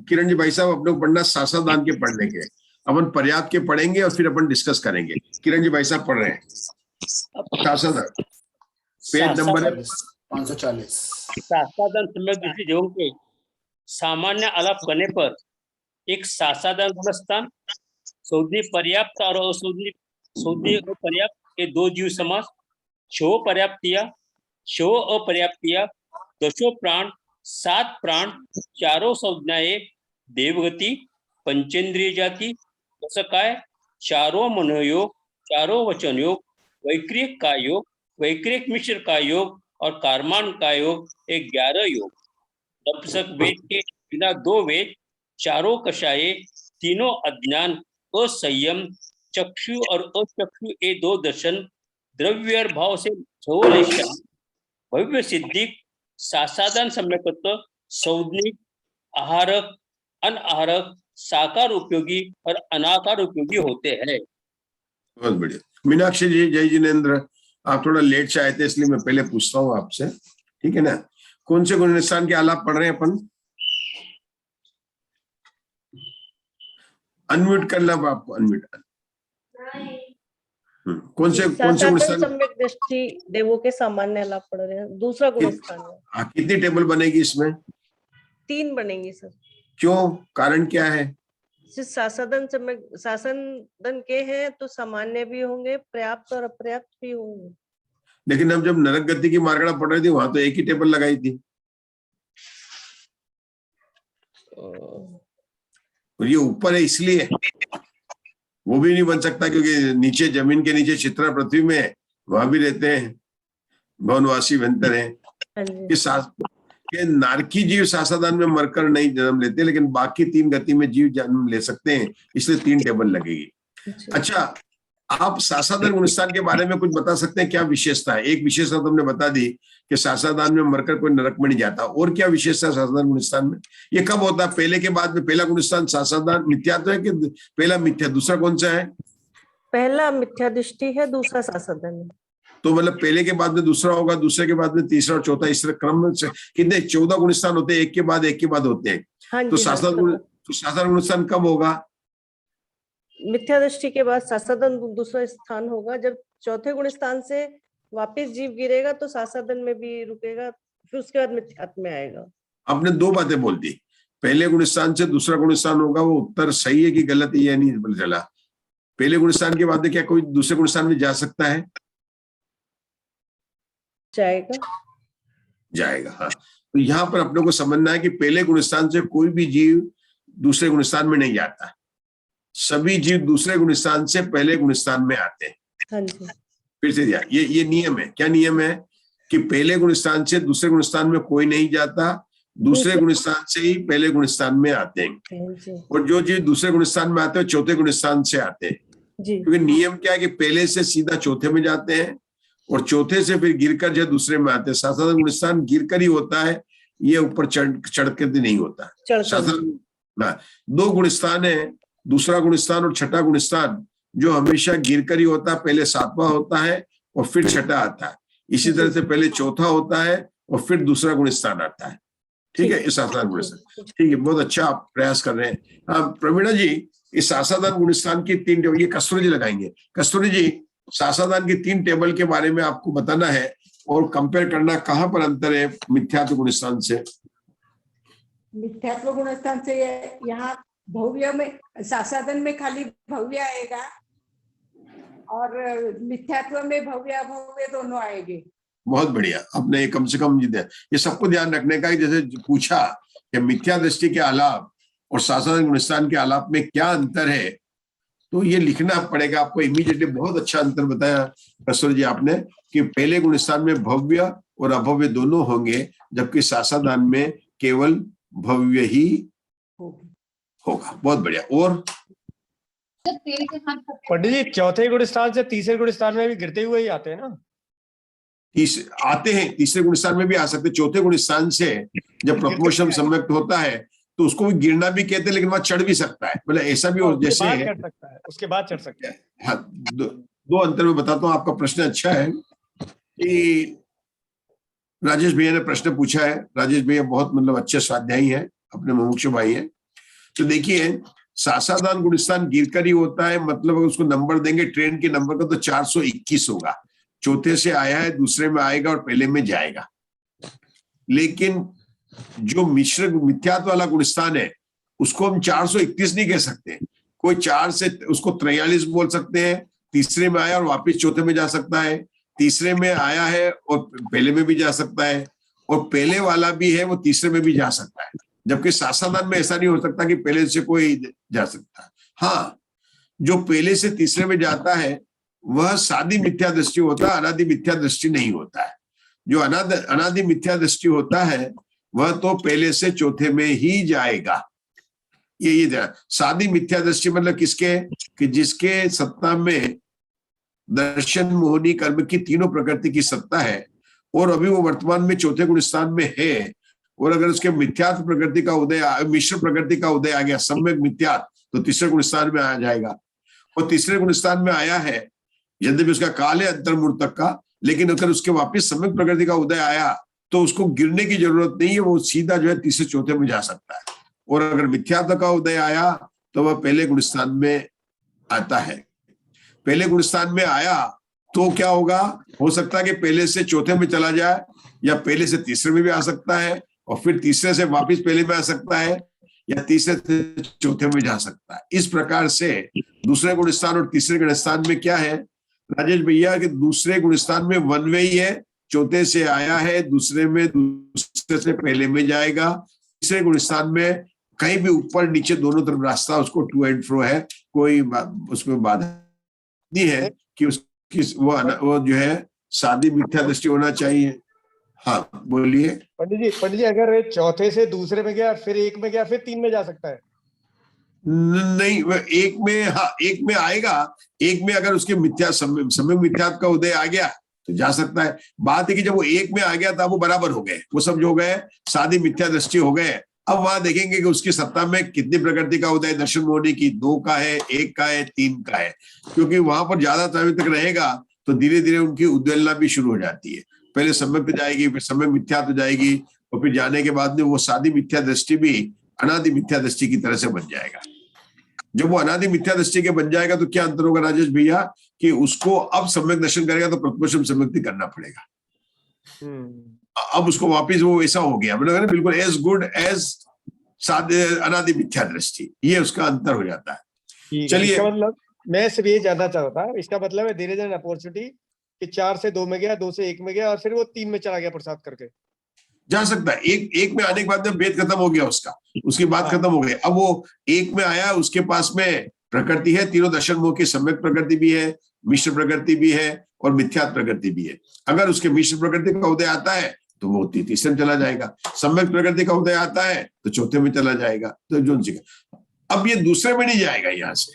किरण जी भाई साहब अपने को पढ़ना सासादान के पढ़ने के, अपन पर्याप्त के पढ़ेंगे और फिर अपन डिस्कस करेंगे। किरण जी भाई साहब पढ़ रहे हैं सासादान, पेज नंबर 540। सासादान सम्यक दृष्टि देवों के सामान्य आलाप करने पर एक सासादान गुणस्थान, सौदी पर्याप्त और सौदी अपर्याप्त ये दो जीव समास, शो पर्याप्तिया, शो अपर्याप्तिया, दशो प्राण, 7 प्राण, चारों संज्ञाएं, देवगति, पंचेंद्रिय जाति, दशकाय, चारों मनोयोग, चारों वचन योग, वैक्रिक का योग, वैक्रिक मिश्र का योग और कार्मान का योग, 11 योग। नपुंसक वेद के बिना 2 वेद, चारों कषाये, तीनों अज्ञान, असंयम, चक्षु और अचक्षु ये 2 दर्शन, द्रव्य और भाव से छवलेशा, भव्य सिद्धिक, सासादान सम्यकत्व, सौदनिक, आहारक, अनाहारक, साकार उपयोगी और अनाकार उपयोगी होते हैं। बहुत बढ़िया। मीनाक्षी जी, जय जिनेन्द्र, आप थोड़ा लेट से आए थे इसलिए मैं पहले पूछता हूँ आपसे, ठीक है ना। कौन से गुणस्थान के आलाप पढ़ रहे हैं अपन? अनम्यूट कर लो आपको, अनम्यूट। कौन से गुणस्थान? सम्यक दृष्टि देवों के सामान्य आलाप पढ़ रहे हैं, दूसरा गुणस्थान है। कितनी टेबल बनेगी इसमें? 3 बनेंगी सर। क्यों, कारण क्या है? सासादन सम्यक, सासादन के हैं तो सामान्य भी होंगे, पर्याप्त और अपर्याप्त भी होंगे। लेकिन हम जब नरक गति की मार्गणा पढ़ रहे थे वहां तो एक ही टेबल लगाई थी। और ये ऊपर है इसलिए वो भी नहीं बन सकता, क्योंकि नीचे जमीन के नीचे चित्रा पृथ्वी में वहां भी रहते हैं, भवनवासी भयंकर है। कि नारकी जीव सासादान में मरकर नहीं जन्म लेते, लेकिन बाकी 3 गति में जीव जन्म ले सकते हैं, इसलिए 3 टेबल लगेगी। अच्छा, आप सासादान गुणस्थान के बारे में कुछ बता सकते हैं? क्या विशेषता है? एक विशेषता तो हमने बता दी कि सासादान में मरकर कोई नरक में नहीं जाता, और क्या विशेषता सासादान गुणस्थान में? ये कब होता है? पहले के बाद में? पहला गुणस्थान सासादान मिथ्यात्व है कि पहला मिथ्या, दूसरा कौन सा है? पहला मिथ्या दृष्टि है, दूसरा सासादान है। तो मतलब पहले के बाद में दूसरा होगा, दूसरे के बाद में तीसरा और चौथा, इस तरह क्रम से कितने 14 गुणस्थान होते हैं, एक के बाद होते हैं। हाँ, तो सासादान गुणस्थान कब होगा? मिथ्या दृष्टि के बाद सासादन दूसरा स्थान होगा। जब चौथे गुणस्थान से वापस जीव गिरेगा तो सासादन में भी रुकेगा, फिर उसके बाद मिथ्यात्व में आएगा। आपने 2 बातें बोल दी, पहले गुणस्थान से दूसरा गुणस्थान होगा, वो उत्तर सही है कि गलत है ये नहीं पता चला। पहले गुणस्थान के बाद में क्या कोई दूसरे गुणस्थान में जा सकता है? जाएगा। हाँ, तो यहाँ पर अपने को समझना है कि पहले गुणस्थान से कोई भी जीव दूसरे गुणस्थान में नहीं जाता, सभी जीव दूसरे गुणस्थान से पहले गुणस्थान में आते हैं। हाँ जी। फिर से ये नियम है। क्या नियम है? कि पहले गुणस्थान से दूसरे गुणस्थान में कोई नहीं जाता, दूसरे गुणस्थान से ही पहले गुणस्थान में आते हैं। और जो जीव दूसरे गुणस्थान में आते हैं चौथे गुणस्थान से आते हैं, क्योंकि नियम क्या है कि पहले से सीधा चौथे में जाते हैं और चौथे से फिर गिरकर जो दूसरे में आते हैं। सासादान गुणस्थान गिरकर ही होता है, ये ऊपर चढ़ कर नहीं होता। सासादान 2 गुणस्थान है, दूसरा गुणस्थान और छठा गुणस्थान, जो हमेशा गिरकर ही होता है। पहले 7वां होता है और फिर छठा आता है, इसी तरह से पहले चौथा होता है और फिर दूसरा गुणस्थान आता है। ठीक है, इस सासादान गुणस्थान। ठीक है, बहुत अच्छा आप प्रयास कर रहे हैं। हाँ प्रवीणा जी, इस सासादान गुणस्थान की 3 टेबल, ये कस्तूरी जी लगाएंगे। कस्तूरी जी, सासादान की 3 टेबल के बारे में आपको बताना है और कंपेयर करना, कहाँ पर अंतर है मिथ्यात्व गुणस्थान से? मिथ्यात्व गुणस्थान से यहाँ भव्य में, सासादन में खाली भव्य आएगा और मिथ्यात्व में भव्य अभव्य दोनों आएंगे। बहुत बढ़िया, आपने कम से कम ये सबको ध्यान रखने का है। जैसे पूछा कि मिथ्या दृष्टि के आलाप और सासादान गुणस्थान के आलाप में क्या अंतर है, तो ये लिखना पड़ेगा आपको इमीडिएटली। बहुत अच्छा अंतर बताया प्रसन्न जी आपने कि पहले गुणस्थान में भव्य और अभव्य दोनों होंगे, जबकि सासादान में केवल भव्य ही होगा। बहुत बढ़िया। और पंडित जी चौथे गुणस्थान से तीसरे गुणस्थान में भी गिरते हुए ही आते हैं ना? आते हैं, तीसरे गुणस्थान में भी आ सकते। चौथे गुणस्थान से जब प्रथमोषम सम्यक्त होता है तो उसको भी गिरना भी कहते हैं, लेकिन वहां चढ़ भी सकता है, मतलब ऐसा भी हो जैसे उसके बाद चढ़ सकता है। हाँ, दो अंतर में बताता हूँ। आपका प्रश्न अच्छा है कि राजेश भैया ने प्रश्न पूछा है। राजेश भैया बहुत मतलब अच्छे स्वाध्यायी हैं, अपने मुमुक्षु भाई हैं। तो देखिए सासादान गुणस्थान गिरकर ही होता है, मतलब उसको नंबर देंगे ट्रेन के नंबर का तो 421 होगा। चौथे से आया है, दूसरे में आएगा और पहले में जाएगा। लेकिन जो मिश्र मिथ्यात्व वाला गुणस्थान है उसको हम 431 नहीं कह सकते। कोई 4 से उसको 43 बोल सकते हैं। तीसरे में आया और वापस चौथे में जा सकता है, तीसरे में आया है और पहले में भी जा सकता है, और पहले वाला भी है वो तीसरे में भी जा सकता है। जबकि सासादान में ऐसा नहीं हो सकता कि पहले से कोई जा सकता। हाँ, जो पहले से तीसरे में जाता है वह सादी मिथ्या दृष्टि होता है, अनादि मिथ्या दृष्टि नहीं होता है। जो अनादि मिथ्या दृष्टि होता है वह तो पहले से चौथे में ही जाएगा। ये सादी मिथ्या दृष्टि मतलब किसके, कि जिसके सत्ता में दर्शन मोहनी कर्म की तीनों प्रकृति की सत्ता है और अभी वो वर्तमान में चौथे गुणस्थान में है, और अगर उसके मिथ्यात्व प्रकृति का उदय, मिश्र प्रकृति का उदय आ गया, सम्यक मिथ्यात्व, तो तीसरे गुणस्थान में आ जाएगा। और तीसरे गुणस्थान में आया है, यद्यपि उसका काल है अंतर्मूर्त तक का, लेकिन अगर उसके वापस सम्यक प्रकृति का उदय आया तो उसको गिरने की जरूरत नहीं है, वो सीधा जो है तीसरे चौथे में जा सकता है। और अगर मिथ्यात्व का उदय आया तो वह पहले गुणस्थान में आता है। पहले गुणस्थान में आया तो क्या होगा, हो सकता है कि पहले से चौथे में चला जाए, या पहले से तीसरे में भी आ सकता है, और फिर तीसरे से वापस पहले में आ सकता है, या तीसरे से चौथे में जा सकता है। इस प्रकार से दूसरे गुणस्थान और तीसरे गुणस्थान में क्या है राजेश भैया, कि दूसरे गुणस्थान में वन वे ही है, चौथे से आया है, दूसरे में दूसरे से पहले में जाएगा। तीसरे गुणस्थान में कहीं भी ऊपर नीचे दोनों तरफ रास्ता, उसको टू एंड फ्रो है, कोई उसमें बाधा नहीं है कि उसकी वो जो है सादी मिथ्या दृष्टि होना चाहिए। हाँ बोलिए पंडित जी अगर चौथे से दूसरे में गया, फिर एक में गया, फिर तीन में जा सकता है? नहीं, एक में, हाँ एक में आएगा, एक में अगर उसके मिथ्या सम्यक मिथ्यात्व का उदय आ गया तो जा सकता है। बात है कि जब वो एक में आ गया था वो बराबर हो गए, वो सब जो हो गए सादी मिथ्या दृष्टि हो गए। अब वहां देखेंगे कि उसकी सत्ता में कितनी प्रकृति का उदय दर्शन मोहनी की, 2 का है, 1 का है, 3 का है, क्योंकि वहां पर ज्यादा समय तक रहेगा तो धीरे धीरे उनकी उद्वेलना भी शुरू हो जाती है। पहले सम्यक पे जाएगी, फिर सम्यक मिथ्यात्व जाएगी, और फिर जाने के बाद में वो सादी मिथ्या दृष्टि भी अनादि मिथ्या दृष्टि की तरह से बन जाएगा। जब वो अनादि मिथ्या दृष्टि के बन जाएगा तो क्या अंतर होगा राजेश भैया, कि उसको अब सम्यक दर्शन करेगा तो प्रथमोषम सम्यक्ति करना पड़ेगा। अब उसको वापिस वो ऐसा हो गया, मतलब बिल्कुल एज गुड एज सादे अनादि मिथ्या दृष्टि, ये उसका अंतर हो जाता है। चलिए, मतलब मैं सिर्फ ये जानना चाहता था, इसका मतलब है देयर इज एन अपॉर्चुनिटी कि 4 से 2 में गया, 2 से 1 में गया, और फिर वो 3 में चला गया प्रसाद करके जा सकता है। एक में आने के बाद में भेद खत्म हो गया उसका, उसकी बात खत्म हो गई। अब वो एक में आया, उसके पास में प्रकृति है, तीनों दर्शन मोह की सम्यक प्रकृति भी है, मिश्र प्रकृति भी है और मिथ्यात्व प्रकृति भी है। अगर उसके मिश्र प्रकृति का उदय आता है तो वो तीसरे में चला जाएगा, सम्यक प्रकृति का उदय आता है तो चौथे में चला जाएगा। तो जो अब ये दूसरे में नहीं जाएगा यहाँ से,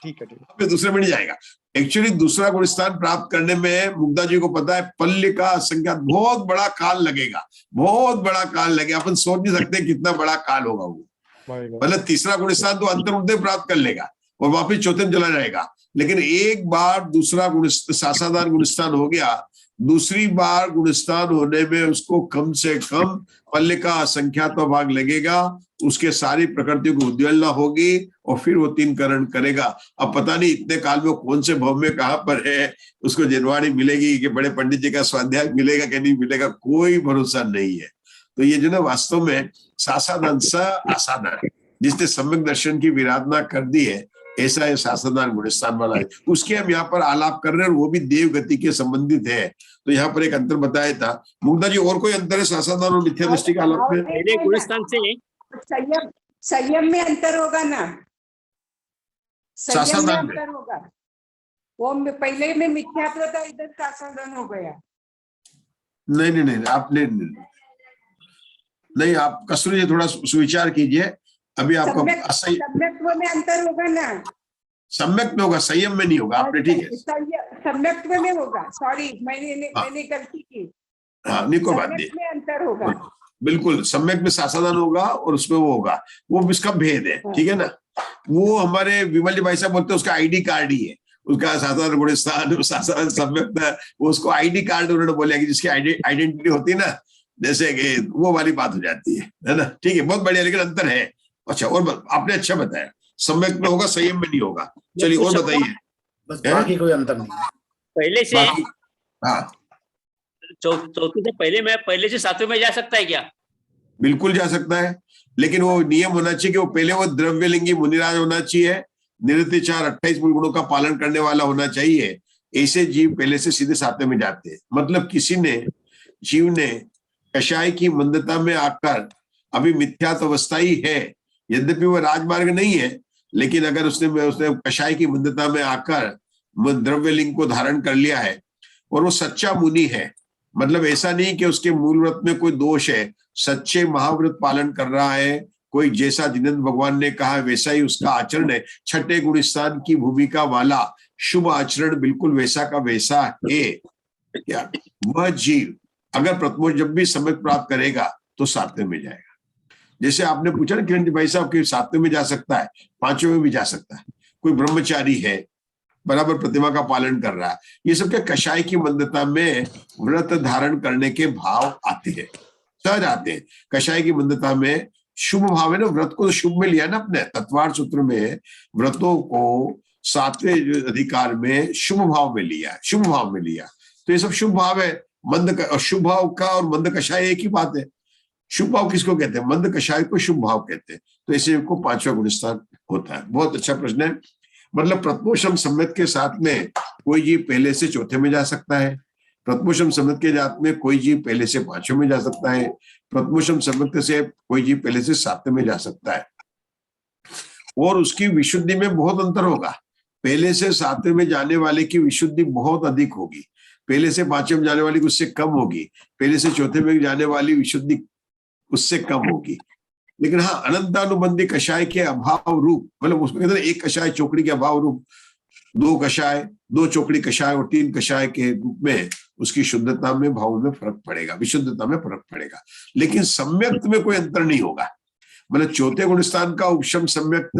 ठीक है, अब ये दूसरे में नहीं जाएगा। एक्चुअली दूसरा गुणस्थान प्राप्त करने में मुग्धा जी को पता है पल्य का संख्या बहुत बड़ा काल लगेगा, बहुत बड़ा काल लगेगा। अपन सोच नहीं सकते कितना बड़ा काल होगा वो। मतलब तीसरा गुणस्थान तो अंतर उदय प्राप्त कर लेगा और वापिस चौथे में चला जाएगा, लेकिन एक बार दूसरा सासादान गुणस्थान हो गया, दूसरी बार गुणस्थान होने में उसको कम से कम पल्य का असंख्यात्मक भाग लगेगा, उसके सारी प्रकृतियों को उद्वेलना होगी और फिर वो 3 करण करेगा। अब पता नहीं इतने काल में कौन से भव में कहाँ पर है, उसको जनवाणी मिलेगी कि बड़े पंडित जी का स्वाध्याय मिलेगा कि नहीं मिलेगा, कोई भरोसा नहीं है। तो ये जो ना वास्तव में सासादान स आसादान, जिसने सम्यक दर्शन की विराधना कर दी है, ऐसा है शासनदान गुणस्थान वाला है, उसके हम यहाँ पर आलाप कर रहे हैं और वो भी देव गति के संबंधित है। तो यहाँ पर एक अंतर बताया था। मुग्धा जी, और कोई अंतर है शासनदान और मिथ्या दृष्टि का आलाप में? पहले गुणस्थान से संयम में अंतर होगा ना, संयम में शासनदान में अंतर होगा। वो पहले में मिथ्यात्व था, इधर शासनदान हो गया। नहीं, आपने नहीं, आप कस्तूरी जी थोड़ा सुविचार कीजिए। अभी आपको सम्यक्त्व में अंतर होगा ना, सम्यक में होगा, संयम में नहीं होगा। आपने ठीक है, सम्यक्त्व में होगा। सॉरी, मैंने गलती की। हाँ, नहीं कोई बात नहीं, में अंतर होगा। बिल्कुल सम्यक में शासनदान होगा और उसमें वो होगा, वो इसका भेद है। ठीक है ना। वो हमारे विमल जी भाई साहब बोलते हैं उसका आईडी कार्ड ही है, उसका शासनदान गुणस्थान, शासनदान सम्यक, वो उसको आईडी कार्ड उन्होंने बोला कि जिसकी आइडेंटिटी होती है ना, जैसे कि वो वाली बात हो जाती है ना। ठीक है, बहुत बढ़िया, लेकिन अंतर है। अच्छा, और आपने अच्छा बताया, सम्यक में होगा, संयम में नहीं होगा। चलिए और बताइए। बस बाकी कोई अंतर नहीं। पहले से हाँ, चौथी से पहले से सातवें में जा सकता है क्या? बिल्कुल जा सकता है, लेकिन वो नियम होना चाहिए कि वो पहले वो द्रव्यलिंगी मुनिराज होना चाहिए, निरतिचार 28 मूल गुणों का पालन करने वाला होना चाहिए। ऐसे जीव पहले से सीधे सातवें में जाते हैं। मतलब किसी ने, जीव ने कषाय की मंदता में आकर, अभी मिथ्यात्व अवस्था ही है, यद्यपि वो राजमार्ग नहीं है, लेकिन अगर उसने कषाय की मंदता में आकर द्रव्यलिंग को धारण कर लिया है और वो सच्चा मुनि है, मतलब ऐसा नहीं कि उसके मूल व्रत में कोई दोष है, सच्चे महाव्रत पालन कर रहा है, कोई जैसा जिनेंद्र भगवान ने कहा वैसा ही उसका आचरण है, छठे गुणस्थान की भूमिका वाला शुभ आचरण बिल्कुल वैसा का वैसा है क्या, वह जीव अगर प्रथमोष जब भी समय प्राप्त करेगा तो सातवें में जाएगा। जैसे आपने पूछा ना किरण जी भाई साहब कि सातवें में जा सकता है, पांचवें में भी जा सकता है। कोई ब्रह्मचारी है, बराबर प्रतिमा का पालन कर रहा है, ये सब क्या कषाय की मंदता में व्रत धारण करने के भाव आते हैं, सहज आते हैं। कषाय की मंदता में शुभ भाव है ना, व्रत को तो शुभ में लिया ना अपने तत्वार्थ सूत्र में, व्रतों को सातवें अधिकार में शुभ भाव में लिया, शुभ भाव में लिया। तो ये सब शुभ भाव है। शुभ भाव का और मंद कषाय एक ही बात है। शुभ भाव किसको कहते हैं? मंद कषाय को शुभ भाव कहते हैं। तो ऐसे को पांचवा गुणस्थान होता है। बहुत अच्छा प्रश्न है। मतलब प्रथमोषम सम्यक के साथ में कोई जीव पहले से चौथे में जा सकता है, प्रथमोषम सम्यक के जात में कोई जीव पहले से पांचवें में जा सकता है, प्रथमोषम सम्यक से कोई जीव पहले से सातवें में जा सकता है। और उसकी विशुद्धि में बहुत अंतर होगा। पहले से सातवें में जाने वाले की विशुद्धि बहुत अधिक होगी, पहले से पांचवें में जाने वाली उससे कम होगी, पहले से चौथे में जाने वाली विशुद्धि उससे कम होगी। लेकिन हाँ, अनंतानुबंधी कषाय के अभाव रूप, मतलब उसमें कहते हैं एक कषाय चौकड़ी के अभाव रूप, दो कषाय, दो चौकड़ी कषाय और तीन कषाय के रूप में उसकी शुद्धता में, भाव में फर्क पड़ेगा, विशुद्धता में फर्क पड़ेगा। लेकिन सम्यक्त में कोई अंतर नहीं होगा। मतलब चौथे गुणस्थान का उपशम सम्यक्त,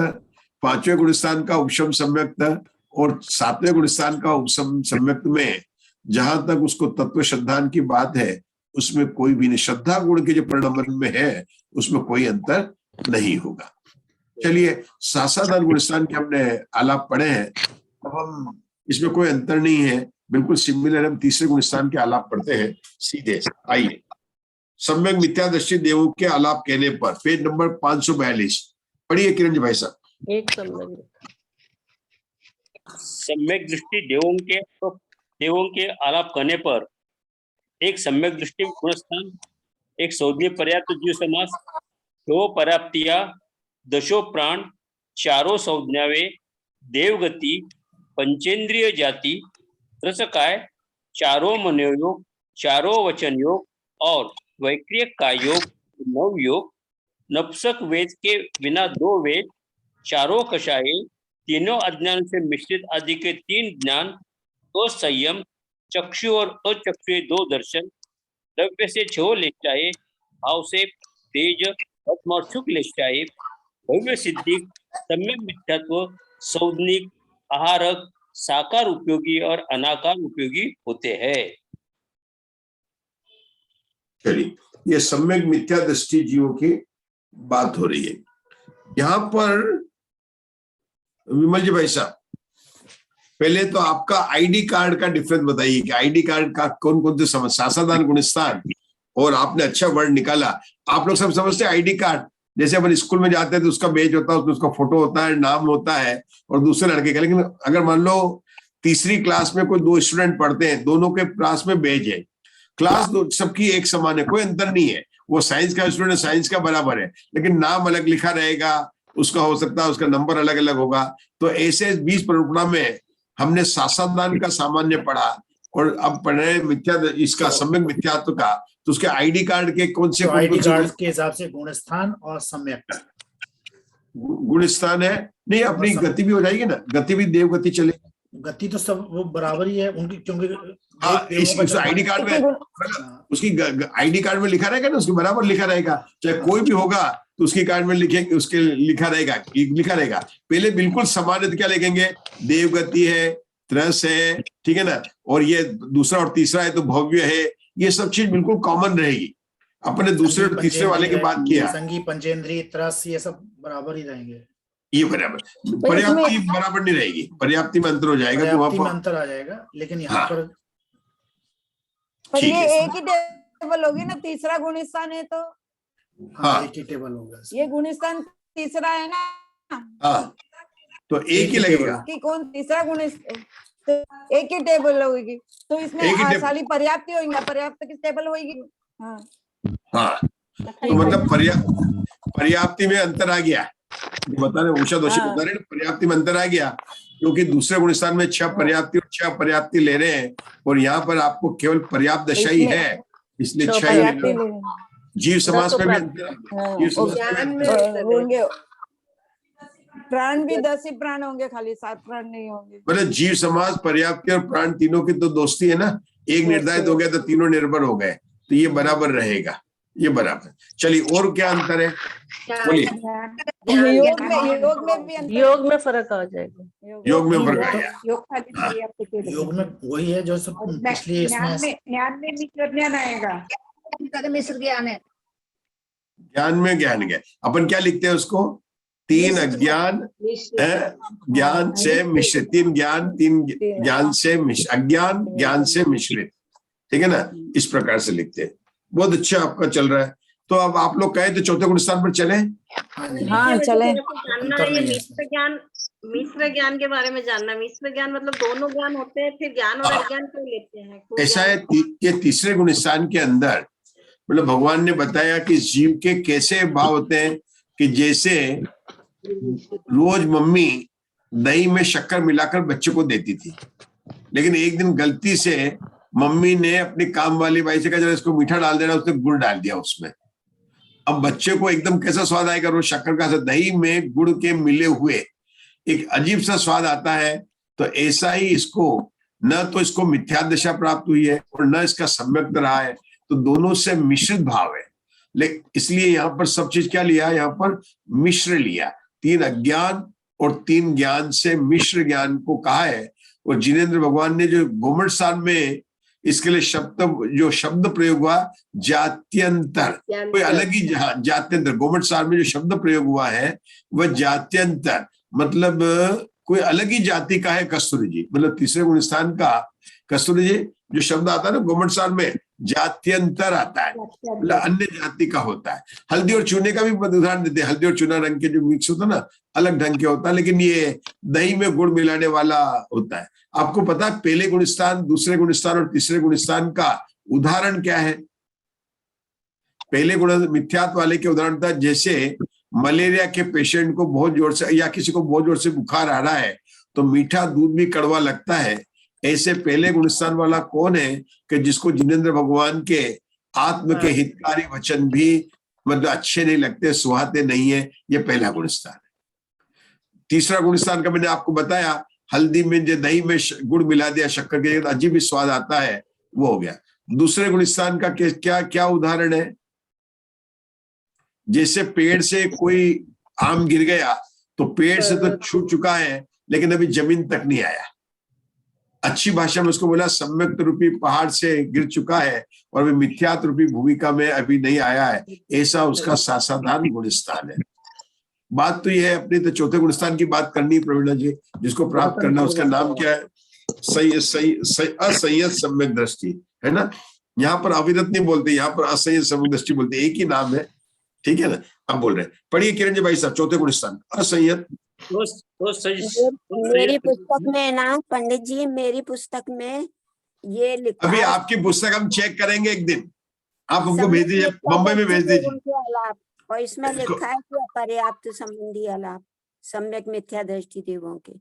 पांचवें गुणस्थान का उपशम सम्यक्त और सातवें गुणस्थान का उपशम सम्यक्त में जहां तक उसको तत्व श्रद्धान की बात है, उसमें कोई भी नहीं, श्रद्धा गुण के जो परिणाम में है उसमें कोई अंतर नहीं होगा। चलिए, शासनदान गुणस्थान के हमने आलाप पढ़े हैं, अब हम इसमें कोई अंतर नहीं है, बिल्कुल सिमिलर। हम तीसरे गुणस्थान के आलाप पढ़ते हैं सीधे। आइए, सम्यक मिथ्यादृष्टि देवों के आलाप कहने पर पेज नंबर 542 पढ़िए किरण जी भाई साहब। एक सम्यक दृष्टि देवों के आलाप करने पर एक सम्यक दृष्टि गुणस्थान, एक सौदीय पर्याप्त जीव समास, दो पर्याप्तिया, दशो प्राण, चारों संज्ञावे, देवगति, पंचेंद्रिय जाति, रसकाय, चारों मनोयोग, चारों वचन योग और वैक्रियक काय योग, नव योग, नपुंसक वेद के बिना दो वेद, चारों कषाय, तीनों अज्ञान से मिश्रित आदि के तीन ज्ञान, दो संयम, चक्षु और अचक्षु दो दर्शन, द्रव्य से 6 लेशाए, भाव से तेज, आत्मा और सुख लेशाए, भव्य सिद्धि, सम्यक मिथ्यात्व, सौदनिक, आहारक, साकार उपयोगी और अनाकार उपयोगी होते हैं। चलिए, ये सम्यक मिथ्या दृष्टि जीवों की बात हो रही है। यहाँ पर विमल जी भाई साहब, पहले तो आपका आईडी कार्ड का डिफरेंस बताइए कि आईडी कार्ड का कौन कौन से समझ, शासनदान गुणस्थान, और आपने अच्छा वर्ड निकाला। आप लोग सब समझते आईडी कार्ड, जैसे अपन स्कूल में जाते हैं तो उसका बेंच होता है, उसमें उसका फोटो होता है, नाम होता है और दूसरे लड़के का। लेकिन अगर मान लो तीसरी क्लास में कोई 2 स्टूडेंट पढ़ते हैं, दोनों के क्लास में बेंच है, क्लास सबकी एक समान है, कोई अंतर नहीं है, वो साइंस का स्टूडेंट साइंस का बराबर है, लेकिन नाम अलग लिखा रहेगा, उसका हो सकता है उसका नंबर अलग अलग होगा। तो ऐसे 20 प्ररूपणा में हमने सासादान का सामान्य पढ़ा और अब पढ़ रहे मिथ्या इसका सम्यक मिथ्यात्व का। तो उसके आईडी कार्ड के कौन से आईडी कार्ड के हिसाब से गुणस्थान और सम्यक गुणस्थान है, नहीं अपनी गति भी हो जाएगी ना, गति भी देव गति चलेगी, गति तो सब वो बराबर ही है उनकी, क्योंकि इस आईडी कार्ड में उसकी आईडी कार्ड में लिखा रहेगा ना, उसके बराबर लिखा रहेगा, चाहे कोई भी होगा तो उसकी कार्ड में लिखेंगे, उसके लिखा रहेगा। पहले बिल्कुल समान क्या लिखेंगे, देवगति है, त्रस है, ठीक है ना, और ये दूसरा और तीसरा है तो भव्य है, ये सब चीज बिल्कुल कॉमन रहेगी। अपने दूसरे और तीसरे वाले की बात किया, संगी पंचेंद्रीय त्रस ये सब बराबर ही रहेंगे, ये बराबर, पर्याप्ति बराबर नहीं रहेगी, पर्याप्ति में अंतर हो जाएगा, पर्याप्ति में अंतर आ जाएगा। लेकिन यहाँ पर ये एक ही टेबल होगी ना, तीसरा गुणस्थान है तो हाँ एक ही टेबल होगा, ये गुणस्थान तीसरा है ना, हाँ तो एक ही लगेगा कि कौन तीसरा गुणस्थान, तो एक ही टेबल होगी, तो इसमें सारी पर्याप्ति होगी, पर्याप्त की टेबल होगी। हाँ हाँ तो मतलब पर्याप्ति में अंतर आ गया, बता रहे उषा दोषी बता रहे पर्याप्ति में अंतर आ गया, क्योंकि दूसरे गुणस्थान में 6 पर्याप्ति और 6 पर्याप्ति ले रहे हैं और यहाँ पर आपको केवल पर्याप्त दशा ही है, इसलिए 6 जीव समास में भी होंगे, प्राण भी 10 ही प्राण होंगे, खाली 7 प्राण नहीं होंगे। मतलब जीव समास, पर्याप्ति और प्राण तीनों की तो दोस्ती है ना, एक निर्धारित हो गया तो तीनों निर्भर हो गए, तो ये बराबर रहेगा, ये बराबर। चलिए और क्या अंतर है बोलिए। योग में फर्क आ जाएगा, योग में फर्क आ गया, योग में वही है जो सब पिछले ज्ञान में मिश्र ज्ञान आएगा, मिश्र ज्ञान है, ज्ञान में ज्ञान गया। अपन क्या लिखते हैं उसको, 3 अज्ञान ज्ञान से मिश्रित, 3 ज्ञान से अज्ञान ज्ञान से मिश्रित, ठीक है ना, इस प्रकार से लिखते हैं। बहुत अच्छा आपका चल रहा है। तो अब आप लोग कहे तो चौथे गुणस्थान पर चले। हाँ चले। जानना है मिश्र ज्ञान के बारे में जानना, मिश्र ज्ञान मतलब दोनों ज्ञान होते हैं, फिर ज्ञान और अज्ञान क्यों लेते हैं? ऐसा है कि तीसरे गुणस्थान के अंदर मतलब भगवान ने बताया कि जीव के कैसे भाव होते हैं, कि जैसे रोज मम्मी दही में शक्कर मिलाकर बच्चे को देती थी, लेकिन एक दिन गलती से मम्मी ने अपनी काम वाली बाई से कहा जरा इसको मीठा डाल देना, उसने गुड़ डाल दिया उसमें। अब बच्चे को एकदम कैसा स्वाद आएगा, रोज शक्कर का, दही में गुड़ के मिले हुए एक अजीब सा स्वाद आता है। तो ऐसा ही इसको न तो इसको मिथ्या दशा प्राप्त हुई है और न इसका सम्यक रहा है, तो दोनों से मिश्रित भाव है। लेकिन इसलिए यहाँ पर सब चीज क्या लिया, यहाँ पर मिश्र लिया, 3 अज्ञान और 3 ज्ञान से मिश्र ज्ञान को कहा है। और जिनेंद्र भगवान ने जो गोमट स्थान में इसके लिए शब्द प्रयोग हुआ जात्यंतर, कोई अलग ही जात्यंतर, गोमट सार में जो शब्द प्रयोग हुआ है वह जात्यंतर, मतलब कोई अलग ही जाति का है कस्तूरी जी, मतलब तीसरे गुणस्थान का कस्तूरी जी जो शब्द आता है ना गोमट सार में, जात्यंतर आता है, मतलब अन्य जाति का होता है। हल्दी और चूने का भी उदाहरण देते हैं, हल्दी और चूना रंग के जो मिक्स होता है ना अलग ढंग के होता है, लेकिन ये दही में गुड़ मिलाने वाला होता है। आपको पता है पहले गुणस्थान, दूसरे गुणस्थान और तीसरे गुणस्थान का उदाहरण क्या है? पहले गुण मिथ्यात्व वाले के उदाहरण था, जैसे मलेरिया के पेशेंट को बहुत जोर से या किसी को बहुत जोर से बुखार आ रहा है तो मीठा दूध भी कड़वा लगता है। ऐसे पहले गुणस्थान वाला कौन है कि जिसको जिनेंद्र भगवान के आत्म के हितकारी वचन भी मतलब अच्छे नहीं लगते, सुहाते नहीं है, ये पहला गुणस्थान है। तीसरा गुणस्थान का मैंने आपको बताया, हल्दी में जो दही में गुड़ मिला दिया शक्कर के अजीब ही स्वाद आता है, वो हो गया। दूसरे गुणस्थान का क्या क्या उदाहरण है? जैसे पेड़ से कोई आम गिर गया तो पेड़ से तो छूट चुका है लेकिन अभी जमीन तक नहीं आया, अच्छी भाषा में उसको बोला सम्यक रूपी पहाड़ से गिर चुका है और अभी मिथ्यात्व रूपी भूमिका में अभी नहीं आया है, ऐसा उसका सासाधारण गुणस्थान है। बात तो यह है, अपनी तो चौथे गुणस्थान की बात करनी प्रवीणा जी, जिसको प्राप्त करना उसका नाम क्या है? असंयत सम्यक दृष्टि है ना। यहाँ पर अविरत नहीं बोलते, यहाँ पर असंयत सम्यक दृष्टि बोलते, एक ही नाम है। ठीक है ना? अब बोल रहे हैं, पढ़िए किरण जी भाई साहब, चौथे गुण स्थान असंयत। मेरी पुस्तक में ना पंडित जी, मेरी पुस्तक में ये लिखा अभी है, आपकी पुस्तक हम चेक करेंगे एक दिन, आप हमको भेज दीजिए, बम्बई में भेज दीजिए। उनके अलाप, और इसमें लिखा है कि अपर्याप्त संबंधी अलाप सम्यक मिथ्या दृष्टि देवों के।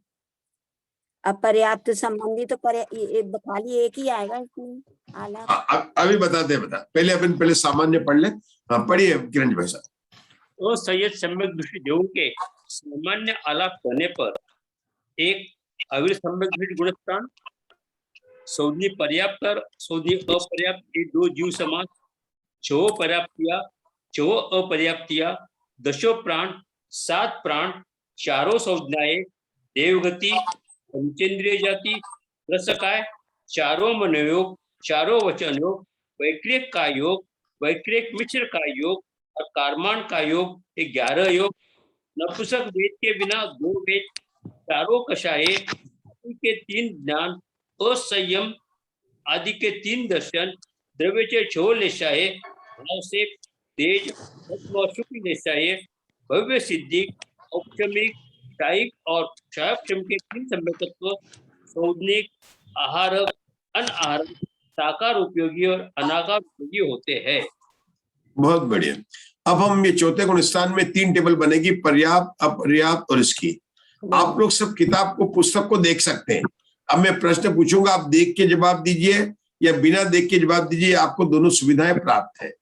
अपर्याप्त संबंधी तो खाली एक ही आएगा इसमें आलाप। अभी बताते हैं, पहले अपन पहले सामान्य पढ़ ले। हाँ पढ़िए किरण जी भाई साहब। असंयत सम्यक दृष्टि देवों के सामान्य आलाप करने पर एक अविर सम्यक दृष्टि गुणस्थान, सौदी पर्याप्त और सौदी अपर्याप्त, ये दो जीव समास, छो पर्याप्तिया, छो अपर्याप्तिया, दशो प्राण, 7 प्राण, चारों संज्ञाएं, देवगति, पंचेंद्रिय जाति, रसकाय, चारों मनोयोग, चारों वचन योग, वैक्रिक का योग, वैक्रिक मिश्र का योग और कार्मान का योग, 11 योग, नपुंसक वेद के बिना 2 वेद, चारों कषाये के 3 ज्ञान, असंयम आदि के 3 दर्शन, द्रव्य के 6 लेशाए, भाव से तेज शुक्ल लेशाए, भव्य सिद्धि, औपचमिक, शायिक और क्षम के 3 सम्यकत्व, सौदनिक, आहारक, अनाहारक, साकार उपयोगी और अनाकार उपयोगी होते हैं। बहुत बढ़िया। अब हम ये चौथे गुण स्थान में 3 टेबल बनेगी, पर्याप्त, अपर्याप्त और इसकी। आप लोग सब किताब को, पुस्तक को देख सकते हैं। अब मैं प्रश्न पूछूंगा, आप देख के जवाब दीजिए या बिना देख के जवाब दीजिए, आपको दोनों सुविधाएं प्राप्त है।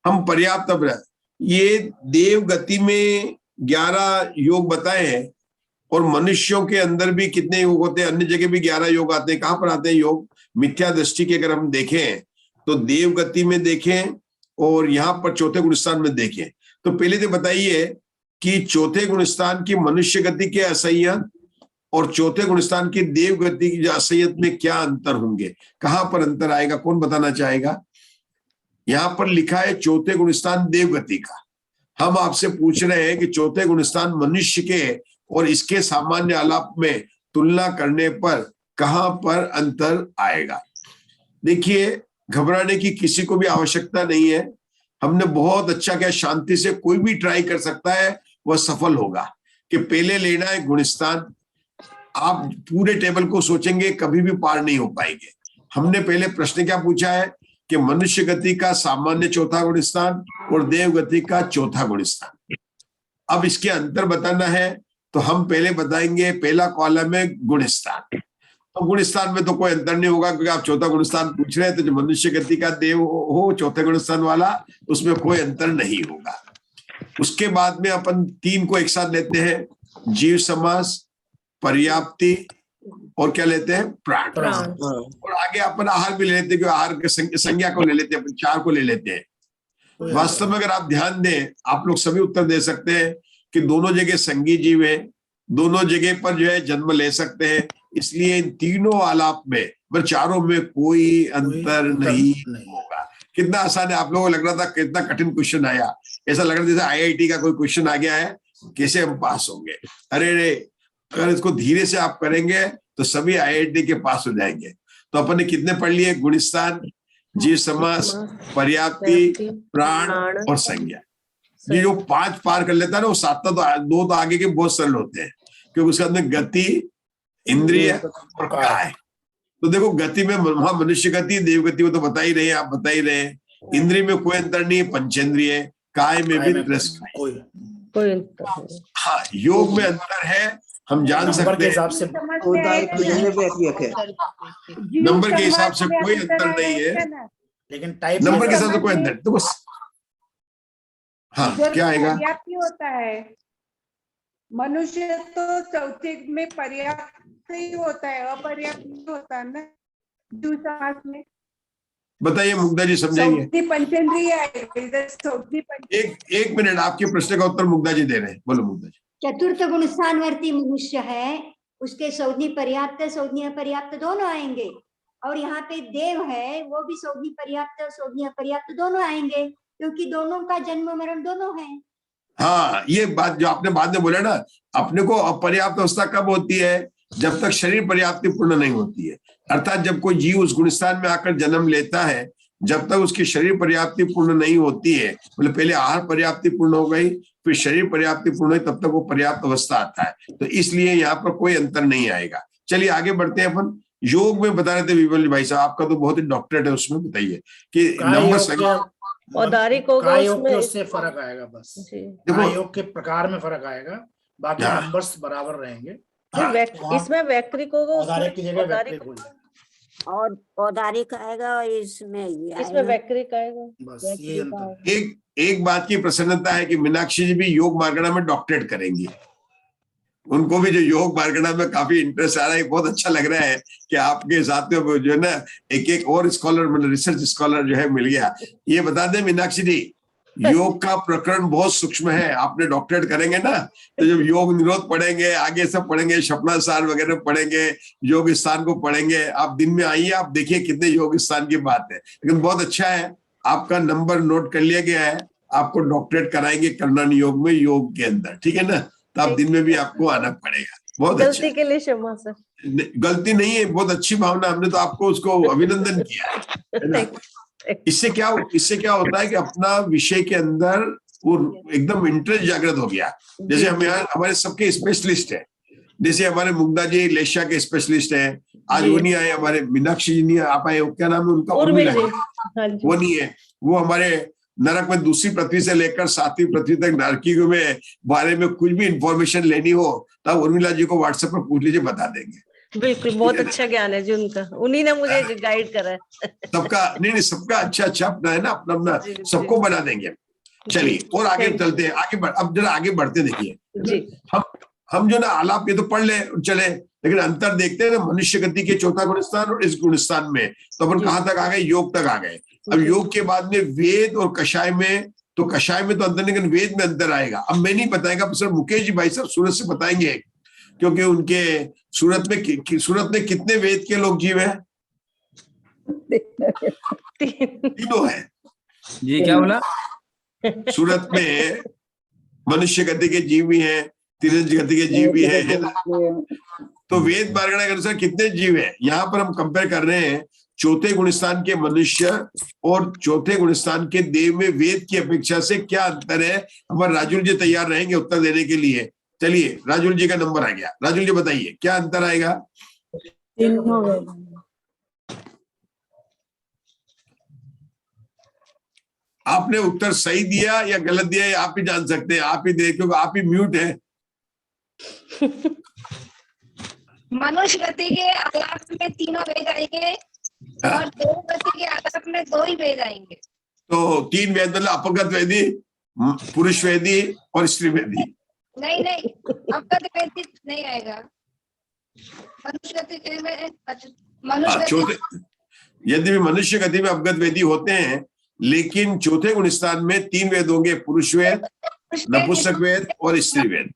हम पर्याप्त, अपर्याप्त, ये देव गति में 11 योग बताए हैं और मनुष्यों के अंदर भी कितने योग होते हैं, अन्य जगह भी 11 योग आते हैं। कहां पर आते हैं योग? मिथ्या दृष्टि के अगर हम देखें तो देव गति में देखें और यहाँ पर चौथे गुण स्थान में देखें। तो पहले तो बताइए कि चौथे गुण स्थान की मनुष्य गति के असंयत और चौथे गुण स्थान की देव गति की असंयत में क्या अंतर होंगे, कहां पर अंतर आएगा, कौन बताना चाहेगा? यहाँ पर लिखा है चौथे गुण स्थान देव गति का। हम आपसे पूछ रहे हैं कि चौथे गुण स्थान मनुष्य के और इसके सामान्य आलाप में तुलना करने पर कहां पर अंतर आएगा। देखिए, घबराने की किसी को भी आवश्यकता नहीं है। हमने बहुत अच्छा किया, शांति से कोई भी ट्राई कर सकता है, वह सफल होगा। कि पहले लेना है गुण स्थान। आप पूरे टेबल को सोचेंगे कभी भी पार नहीं हो पाएंगे। हमने पहले प्रश्न क्या पूछा है कि मनुष्य गति का सामान्य चौथा गुण स्थान और देव गति का चौथा गुण स्थान। अब इसके अंतर बताना है तो हम पहले बताएंगे, पहला कॉलम है गुण स्थान। तो गुण स्थान में तो कोई अंतर नहीं होगा, क्योंकि आप चौथा गुण स्थान पूछ रहे हैं, तो जो मनुष्य गति का देव हो चौथे गुण स्थान वाला, उसमें कोई अंतर नहीं होगा। उसके बाद में अपन 3 को एक साथ लेते हैं, जीव समास, पर्याप्ति और क्या लेते हैं? प्राण। और आगे अपन आहार भी ले लेते हैं, क्योंकि आहार के संज्ञा को ले लेते हैं, अपन 4 को ले लेते हैं। वास्तव में अगर आप ध्यान दें, आप लोग सभी उत्तर दे सकते हैं कि दोनों जगह संगी जीव है, दोनों जगह पर जो है जन्म ले सकते हैं। इसलिए इन तीनों आलाप में, पर चारों में कोई अंतर नहीं होगा। कितना आसान है। आप लोगों को लग रहा था कितना कठिन क्वेश्चन आया, ऐसा लग रहा था जैसे आईआईटी का कोई क्वेश्चन आ गया है, कैसे हम पास होंगे। अरे अगर इसको धीरे से आप करेंगे तो सभी आईआईटी के पास हो जाएंगे। तो अपन ने कितने पढ़ लिए? गुण स्थान, जीव समास, पर्याप्ति, प्राण और संज्ञा। ये जो 5 पार कर लेता है ना, वो 7 तो 2 तो आगे के बहुत सरल होते हैं, क्योंकि उसके अंदर गति, इंद्रिय और काय। तो देखो, गति में वहां मनुष्य गति, देव गति, वो तो बता ही रहे हैं, आप बता ही रहे हैं। इंद्रिय में कोई अंतर नहीं है, पंचेंद्रिय। काय में भी कोई अंतर। हाँ, योग में अंतर है, हम जान सकते हैं। नंबर के हिसाब से कोई अंतर नहीं है, लेकिन टाइप नंबर के हिसाब से कोई अंतर। तो बस हाँ, क्या आएगा? पर्याप्त होता है, मनुष्य तो चौथे में पर्याप्त ही होता है, अपर्याप्त नहीं होता है ना जीव समास में। बताइए मुग्धा जी, समझाइए। पंचेंद्रिय एक मिनट, आपके प्रश्न का उत्तर मुग्धा जी दे रहे हैं, बोलो मुग्धा जी। चतुर्थ गुण स्थानवर्ती मनुष्य है, उसके सौदनी पर्याप्त, सौदनी अपर्याप्त दोनों आएंगे। और यहाँ पे देव है, वो भी सौदनी पर्याप्त, सौदनी अपर्याप्त दोनों आएंगे, क्योंकि दोनों का जन्म मरण दोनों है। हाँ, ये बात जो आपने बाद में बोला ना, अपने को अपर्याप्त अवस्था कब होती है? जब तक शरीर पर्याप्ति पूर्ण नहीं होती है। अर्थात जब कोई जीव उस गुणस्थान में आकर जन्म लेता है, जब तक उसकी शरीर पर्याप्ति पूर्ण नहीं होती है, मतलब पहले आहार पर्याप्ति पूर्ण हो गई, फिर शरीर पर्याप्ति पूर्ण हुई, तब तक वो पर्याप्त अवस्था आता है। तो इसलिए यहाँ पर कोई अंतर नहीं आएगा। चलिए आगे बढ़ते हैं अपन। योग में बता रहे थे विमल भाई साहब, आपका तो बहुत ही डॉक्टरेट है उसमें, बताइए कि नंबर औदारिक होगा उसमें, उससे फर्क आएगा बस। देखो योग के प्रकार में फर्क आएगा, बाकी नंबर्स बराबर रहेंगे। इसमें वैक्रिक होगा, औदारिक की जगह वैक्रिक हो जाएगा, और औदारिक आएगा और इसमें ये इसमें वैक्रिक आएगा। बस ये अंतर है। एक बात की प्रसन्नता है कि मीनाक्षी जी भी योग मार्गणा में डॉक्टरेट करेंगी। उनको भी जो योग मार्गणा में काफी इंटरेस्ट आ रहा है, बहुत अच्छा लग रहा है कि आपके साथ में जो है ना एक और स्कॉलर, मतलब रिसर्च स्कॉलर जो है मिल गया। ये बता दें मीनाक्षी जी, योग का प्रकरण बहुत सूक्ष्म है। आपने डॉक्टरेट करेंगे ना, तो जब योग निरोध पढ़ेंगे, आगे सब पढ़ेंगे, सपना सार वगैरह पढ़ेंगे, योग स्थान को पढ़ेंगे, आप दिन में आइए, आप देखिए कितने योग स्थान की बात है। लेकिन बहुत अच्छा है, आपका नंबर नोट कर लिया गया है, आपको डॉक्टरेट कराएंगे कल्याण योग में, योग के अंदर, ठीक है ना। तो आप दिन में भी आपको आना पड़ेगा। बहुत गलती अच्छा, के लिए क्षमा सर। गलती नहीं है, बहुत अच्छी भावना, हमने तो आपको उसको अभिनंदन किया है ना। इससे क्या होता है कि अपना विषय के अंदर वो एकदम इंटरेस्ट जागृत हो गया। जैसे हम यहाँ हमारे सबके स्पेशलिस्ट है, जैसे हमारे मुग्धा जी लेशिया के स्पेशलिस्ट है, आज वो नहीं आए, हमारे मीनाक्षी जी नहीं आप आए, क्या नाम है उनका, उर्मिला, वो नहीं है। वो हमारे नरक में दूसरी पृथ्वी से लेकर 7वीं पृथ्वी तक नरकी में बारे में कुछ भी इंफॉर्मेशन लेनी हो तब उर्मिला जी को व्हाट्सएप पर पूछ लीजिए, बता देंगे। बिल्कुल, बहुत अच्छा ज्ञान है जी उनका, उन्हीं ने मुझे गाइड करा है। सबका नहीं, सबका अच्छा अपना है ना, अपना सबको बना देंगे। चलिए और आगे चलते हैं, अब जरा आगे बढ़ते देखिए। हम जो ना आलाप ये तो पढ़ ले चले, लेकिन अंतर देखते हैं ना मनुष्य गति के चौथा गुणस्थान और इस गुणस्थान में। तो अपन कहाँ तक आ गए, योग तक आ गए। अब योग के बाद में वेद और कषाय में, तो कषाय में तो अंतर नहीं, लेकिन वेद में अंतर आएगा। अब मैं नहीं बताएगा, सर मुकेश जी भाई साहब सूरत से बताएंगे, क्योंकि उनके सूरत में कितने वेद के लोग जीव है? 3 है जी। क्या बोला? सूरत में मनुष्य गति के जीव भी हैं, तिरंज गति के जीव भी है ना। तो वेद मार्गणा के अनुसार कितने जीव है? यहाँ पर हम कंपेयर कर रहे हैं चौथे गुणस्थान के मनुष्य और चौथे गुणस्थान के देव में वेद की अपेक्षा से क्या अंतर है। हमारे राजुल जी तैयार रहेंगे उत्तर देने के लिए। चलिए राजुल जी का नंबर आ गया, राजुल जी बताइए क्या अंतर आएगा? आपने उत्तर सही दिया या गलत दिया ये आप ही जान सकते हैं, आप ही देख, क्योंकि आप ही म्यूट है। मनुष्य गति के आलाप में 3 वेद आएंगे और देव गति के आलाप में 2 ही वेद आएंगे। तो 3 वेद मतलब अपगत वेदी, पुरुष वेदी और स्त्री वेदी। नहीं अपगत वेदी नहीं आएगा। मनुष्य गति में यदि भी मनुष्य गति में अपगत वेदी होते हैं, लेकिन चौथे गुणस्थान में 3 वेद होंगे, पुरुष वेद, नपुंसक वेद और स्त्री वेद।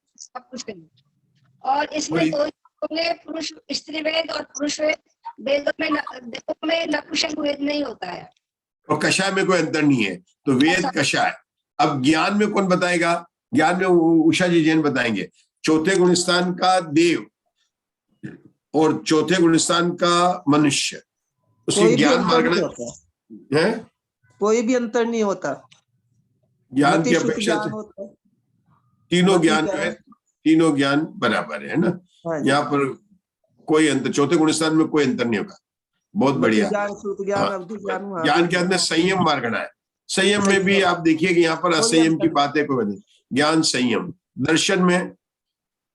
और इसमें 2 होंगे, पुरुष स्त्री वेद और पुरुष वेद। वेदों में नपुंसक वेद नहीं होता है। और कषाय में कोई अंतर नहीं है, तो वेद कषाय। अब ज्ञान में कौन बताएगा? ज्ञान में उषा जी जैन बताएंगे। चौथे गुणस्थान का देव और चौथे गुणस्थान का मनुष्य, उसकी ज्ञान मार्गणा है, कोई भी अंतर नहीं होता। ज्ञान की अपेक्षा से तीनों ज्ञान जो है, तीनों ज्ञान बराबर है ना। यहाँ पर कोई अंतर, चौथे गुणस्थान में कोई अंतर नहीं होगा। बहुत बढ़िया। ज्ञान के अंदर संयम मार्गणा है। संयम में भी आप देखिए कि यहाँ पर असंयम की बात है, कोई नहीं। ज्ञान संयम।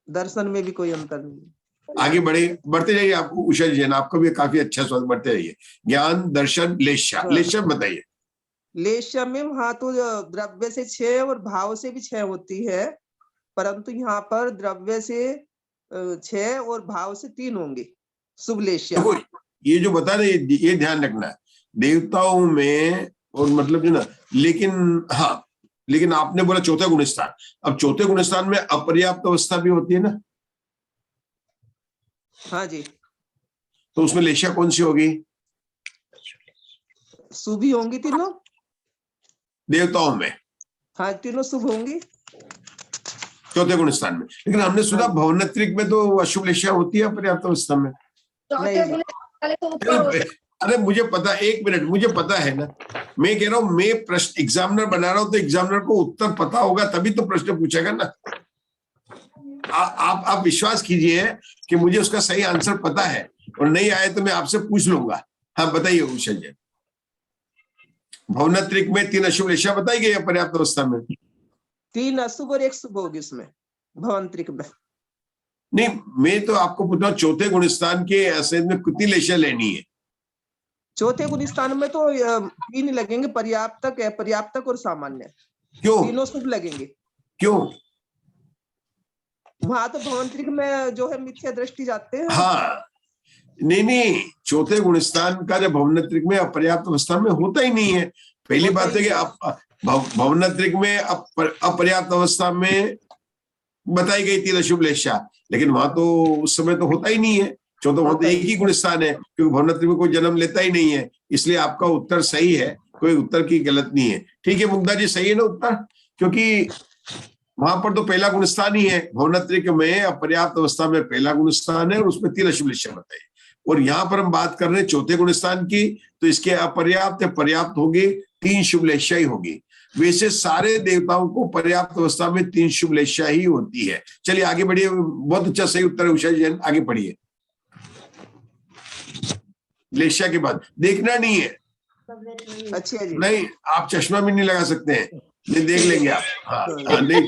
दर्शन में भी कोई अंतर नहीं। आगे बढ़ते जाइए, आपको उषा जैन आपको भी काफी अच्छा स्वाद, बढ़ते रहिए। ज्ञान, दर्शन, लेशा। लेशा बताइए। लेशा में वहां तो द्रव्य से 6 और भाव से भी 6 होती है, परंतु यहाँ पर द्रव्य से 6 और भाव से 3 होंगे। शुभ लेशा। ये जो बता रहे ये ध्यान रखना है देवताओं में, और मतलब जो ना, लेकिन आपने बोला चौथा गुणस्थान। अब चौथे गुणस्थान में अपर्याप्त अवस्था भी होती है ना। हाँ जी। तो उसमें लेशा कौन सी होगी? शुभ ही होंगी तीनों देवताओं में। हाँ, तीनों शुभ होंगी चौथे गुणस्थान में। लेकिन हमने सुना भवनत्रिक में तो अशुभ लेशा होती है अपर्याप्त अवस्था में। अरे मुझे पता, एक मिनट, मुझे पता है ना, मैं कह रहा हूं मैं प्रश्न एग्जामिनर बना रहा हूं तो एग्जामिनर को उत्तर पता होगा तभी तो प्रश्न पूछेगा ना। आप विश्वास कीजिए कि मुझे उसका सही आंसर पता है, और नहीं आए तो मैं आपसे पूछ लूंगा। हाँ बताइए उषा जी। भवनत्रिक में 3 अशुभ लेशा बताई गई है पर्याप्त अवस्था में। 3 अशुभ और 1 शुभ होगी उसमें भवंत्रिक में। नहीं, मैं तो आपको पूछ रहा हूँ चौथे गुणस्थान के असेद में कितनी लेशा लेनी है? चौथे गुणस्थान में तो 3 लगेंगे, पर्याप्तक, अपर्याप्तक और सामान्य। क्यों? तीनों शुभ लगेंगे। क्यों? वहां तो भवंत्रिक में जो है मिथ्या दृष्टि जाते हैं। हाँ, नहीं, चौथे गुणस्थान का जब भवनत्रिक में अपर्याप्त अवस्था में होता ही नहीं है। पहली बात है कि भवनत्रिक में अपर्याप्त अवस्था में बताई गई 3 अशुभ लेशा, लेकिन वहां तो उस समय तो होता ही नहीं है। चौथा वहां तो एक ही गुणस्थान है, क्योंकि भवनत्रिक में कोई जन्म लेता ही नहीं है। इसलिए आपका उत्तर सही है, कोई उत्तर की गलत नहीं है। ठीक है मुग्धा जी, सही है ना उत्तर? क्योंकि वहां पर तो पहला गुणस्थान ही है, भवनत्रिक में अपर्याप्त अवस्था में पहला गुणस्थान है और उसमें 3 अशुभ लेशा बताई। और यहाँ पर हम बात कर रहे हैं चौथे गुणस्थान की, तो इसके अपर्याप्त पर्याप्त होगी 3 शुभ लेशा ही होगी। वैसे सारे देवताओं को पर्याप्त अवस्था में 3 शुभ लेशा ही होती है। चलिए आगे बढ़िए, बहुत अच्छा सही उत्तर है उषा जी, आगे पढ़िए। लेशा के बाद देखना नहीं है। अच्छा जी। नहीं, आप चश्मा भी नहीं लगा सकते हैं, ये देख लेंगे आप। हाँ, नहीं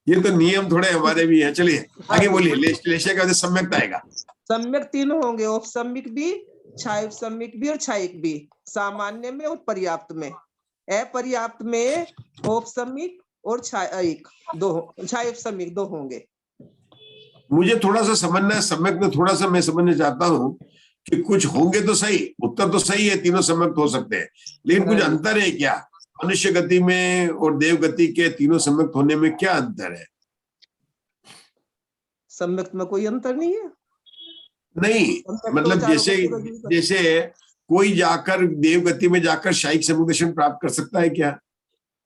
ये तो नियम थोड़े हमारे भी हैं। चलिए आगे बोलिए, लेशा के बाद सम्यक आएगा। सम्यक 3 होंगे, औपसम्यक भी, छायोपसम्यक भी और छायिक भी, सामान्य में और पर्याप्त में। अपर्याप्त में औपसम्यक और छायिक 2, छायोपसम्यक 2 होंगे। मुझे थोड़ा सा समझना है, सम्यक में थोड़ा सा मैं समझना चाहता हूँ कि कुछ होंगे तो सही, उत्तर तो सही है, तीनों सम्यक हो सकते हैं, लेकिन कुछ अंतर है क्या? मनुष्य गति में और देव गति के तीनों सम्यक होने में क्या अंतर है? सम्यक में कोई अंतर नहीं है। नहीं, मतलब जैसे कोई जाकर देव गति में जाकर शायिक सम्यक दर्शन प्राप्त कर सकता है क्या?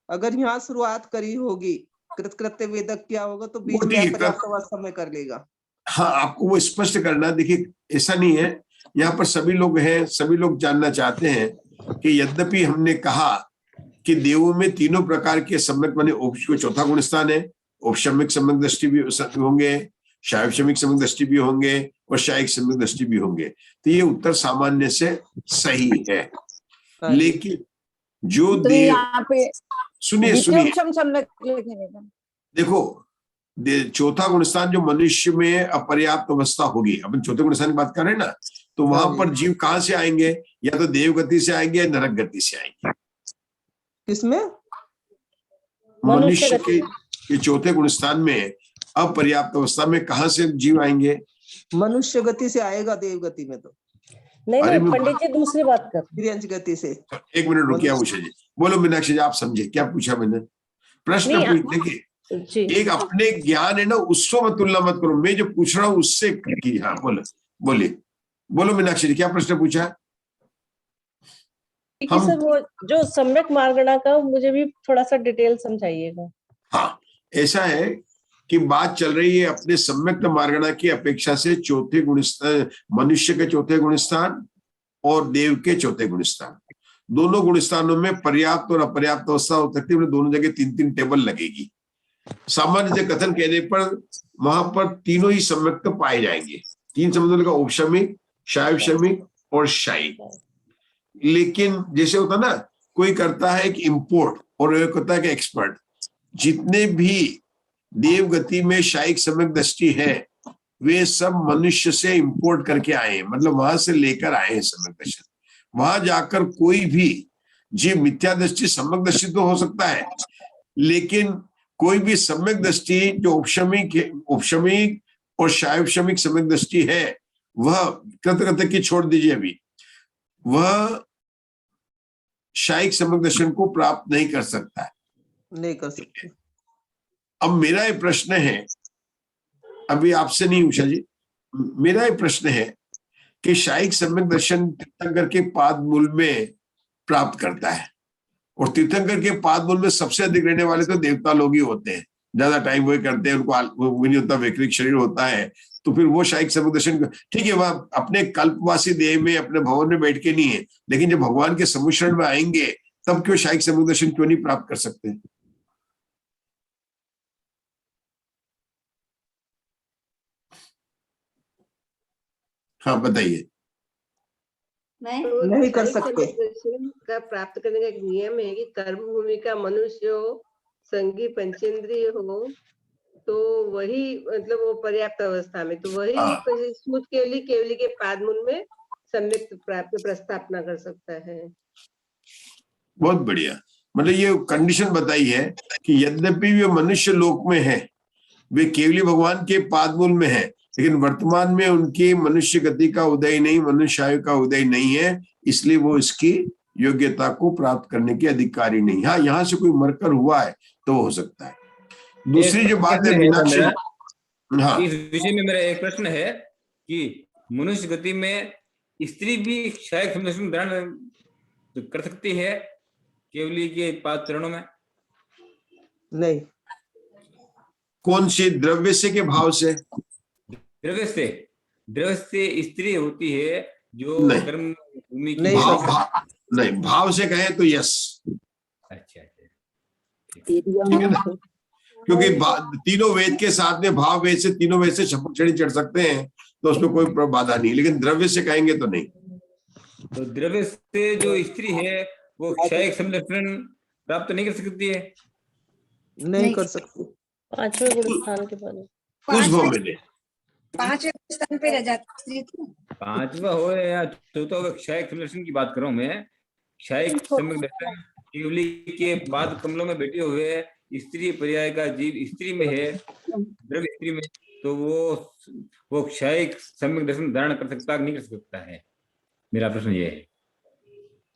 अगर यहाँ शुरुआत करी होगी, कृतकृत्य वेदक क्या होगा तो बीच में पर्याप्त अवस्था में कर लेगा। हाँ, आपको वो स्पष्ट करना। देखिए ऐसा नहीं है, यहाँ पर सभी लोग हैं, सभी लोग जानना चाहते हैं कि यद्यपि हमने कहा कि देवों में तीनों प्रकार के सम्यक माने चौथा गुणस्थान है, औपशम्यक सम्यक दृष्टि भी होंगे, शायोपशम्यक सम्यक दृष्टि भी होंगे और शायिक सम्यक दृष्टि भी होंगे। तो ये उत्तर सामान्य से सही है। लेकिन जो तो देव, सुनिए देखो, चौथा गुणस्थान जो मनुष्य में अपर्याप्त अवस्था होगी, अपन चौथे गुणस्थान की बात कर रहे हैं ना, तो वहां पर जीव कहाँ से आएंगे? या तो देव गति से आएंगे या नरक गति से आएंगे। किसमें? मनुष्य के चौथे गुणस्थान में अपर्याप्त अवस्था में कहाँ से जीव आएंगे? मनुष्य गति से आएगा, देव गति में तो नहीं, पंडित जी दूसरी बात कर, विरंज गति से। एक मिनट रुकिए उषा जी, बोलो मीनाक्षी जी, आप समझे क्या पूछा मैंने? प्रश्न देखिए, एक अपने ज्ञान है ना, उसको मत तुलना मत करो, मैं जो पूछ रहा हूँ उससे की। हाँ बोलो मीनाक्षी जी, क्या प्रश्न पूछा? सर वो जो सम्यक मार्गणा का मुझे भी थोड़ा सा डिटेल समझाइएगा। हाँ, ऐसा है कि बात चल रही है अपने सम्यक मार्गणा की अपेक्षा से चौथे गुणस्थान, मनुष्य के चौथे गुणस्थान और देव के चौथे गुणस्थान, दोनों गुणस्थानों में पर्याप्त और अपर्याप्त अवस्था हो सकती है। दोनों जगह 3-3 टेबल लगेगी। सामान्य से कथन कहने पर वहां पर तीनों ही सम्यक पाए जाएंगे। 3 सम्यक का औपशमिक, शायोपशमिक और शायिक। लेकिन जैसे होता ना, कोई करता है कि इंपोर्ट और एक होता है कि एक्सपर्ट। जितने भी देव गति में शायिक सम्यक दृष्टि है वे सब मनुष्य से इंपोर्ट करके आए हैं, मतलब वहां से लेकर आए हैं सम्यक दर्शन। वहां जाकर कोई भी जीव मिथ्या दृष्टि सम्यक दृष्टि तो हो सकता है, लेकिन कोई भी सम्यक दृष्टि जो औपशमिक और शायोपशमिक सम्यक दृष्टि है वह कृत की छोड़ दीजिए, अभी वह शायिक सम्यक दर्शन को प्राप्त नहीं कर सकता है, नहीं कर सकते। अब मेरा ये प्रश्न है, अभी आपसे नहीं उषा जी, मेरा ये प्रश्न है कि शायिक सम्यक दर्शन तीर्थंकर के पाद मूल में प्राप्त करता है, और तीर्थंकर के पाद मूल में सबसे अधिक रहने वाले तो देवता लोग ही होते हैं। ज्यादा टाइम वही करते हैं, उनको वो नहीं होता, वैकृत शरीर होता है, तो फिर वो शायिक सम्यक दर्शन ठीक है, वह अपने कल्पवासी देह में अपने भवन में बैठ के नहीं है, लेकिन जब भगवान के सम्मिश्रण में आएंगे तब क्यों शायिक सम्यक दर्शन क्यों नहीं प्राप्त कर सकते? हाँ बताइए। तो नहीं कर शायिक सकते। सम्यक दर्शन का प्राप्त करने का एक नियम है कि कर्म भूमि का मनुष्य हो, संगी पंचेंद्रिय हो, तो वही मतलब वो पर्याप्त अवस्था में, तो वही सूत केवली के पादमूल में सम्यक प्राप्त प्रस्थापना कर सकता है। बहुत बढ़िया, मतलब ये कंडीशन बताई है कि यद्यपि वे मनुष्य लोक में है, वे केवली भगवान के पादमूल में है, लेकिन वर्तमान में उनकी मनुष्य गति का उदय नहीं, मनुष्य आयु का उदय नहीं है, इसलिए वो इसकी योग्यता को प्राप्त करने के अधिकारी नहीं। हाँ, यहाँ से कोई मरकर हुआ है तो हो सकता है। दूसरी जो बात है मीनाक्षी, हाँ इस विषय में मेरा एक प्रश्न है कि मनुष्य गति में स्त्री भी शायद सम्यक धारण कर सकती है केवली के 5 चरणों में? नहीं। कौन सी? द्रव्य से के भाव से? द्रव्य से स्त्री होती है जो कर्म भूमि की नहीं, भाव से कहे तो यस। अच्छा, ठीक है ना, क्योंकि तीनों वेद के साथ में भाव वेद से, तीनों वेद से छपक छड़ी चढ़ सकते हैं, तो उसमें कोई बाधा नहीं, लेकिन द्रव्य से कहेंगे तो नहीं। तो द्रव्य से जो स्त्री है वो शायिक सम्यक प्राप्त नहीं कर सकती है? नहीं कर सकती। 5वें गुण स्थान के बाद उस भाव में 5वें स्थान पे रह जाती। 5वां हो या चौथा, शायिक सम्यक की बात कर रहा हूं मैं। शायिक सम्यक दर्शन केवली के बाद कमलों में बैठे हुए स्त्री पर्याय का जीव स्त्री में है, द्रव्य स्त्री में, तो वो शायिक सम्यक दर्शन धारण कर सकता नहीं कर सकता है? मेरा प्रश्न ये है।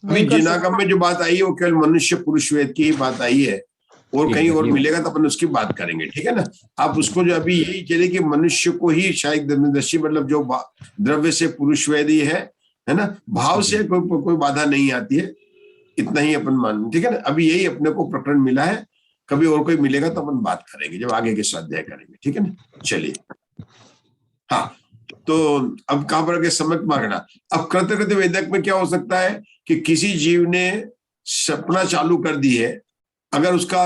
अभी जिनागम में जो बात आई है वो केवल मनुष्य पुरुष वेद की ही बात आई है, और कहीं और मिलेगा तो अपन उसकी बात करेंगे, ठीक है ना। आप उसको जो अभी यही चले कि मनुष्य को ही शायद दर्शी, मतलब जो द्रव्य से पुरुष वेद ही है ना, भाव से कोई बाधा नहीं आती है, इतना ही अपन मान, ठीक है ना। अभी यही अपने को प्रकरण मिला है, कभी और कोई मिलेगा तो अपन बात करेंगे जब आगे के स्वाध्याय करेंगे, ठीक है ना। चलिए, हाँ, तो अब कहां पर सम्यक मार्गणा। अब कृतकृत्य वेदक में क्या हो सकता है कि किसी जीव ने सपना चालू कर दी है, अगर उसका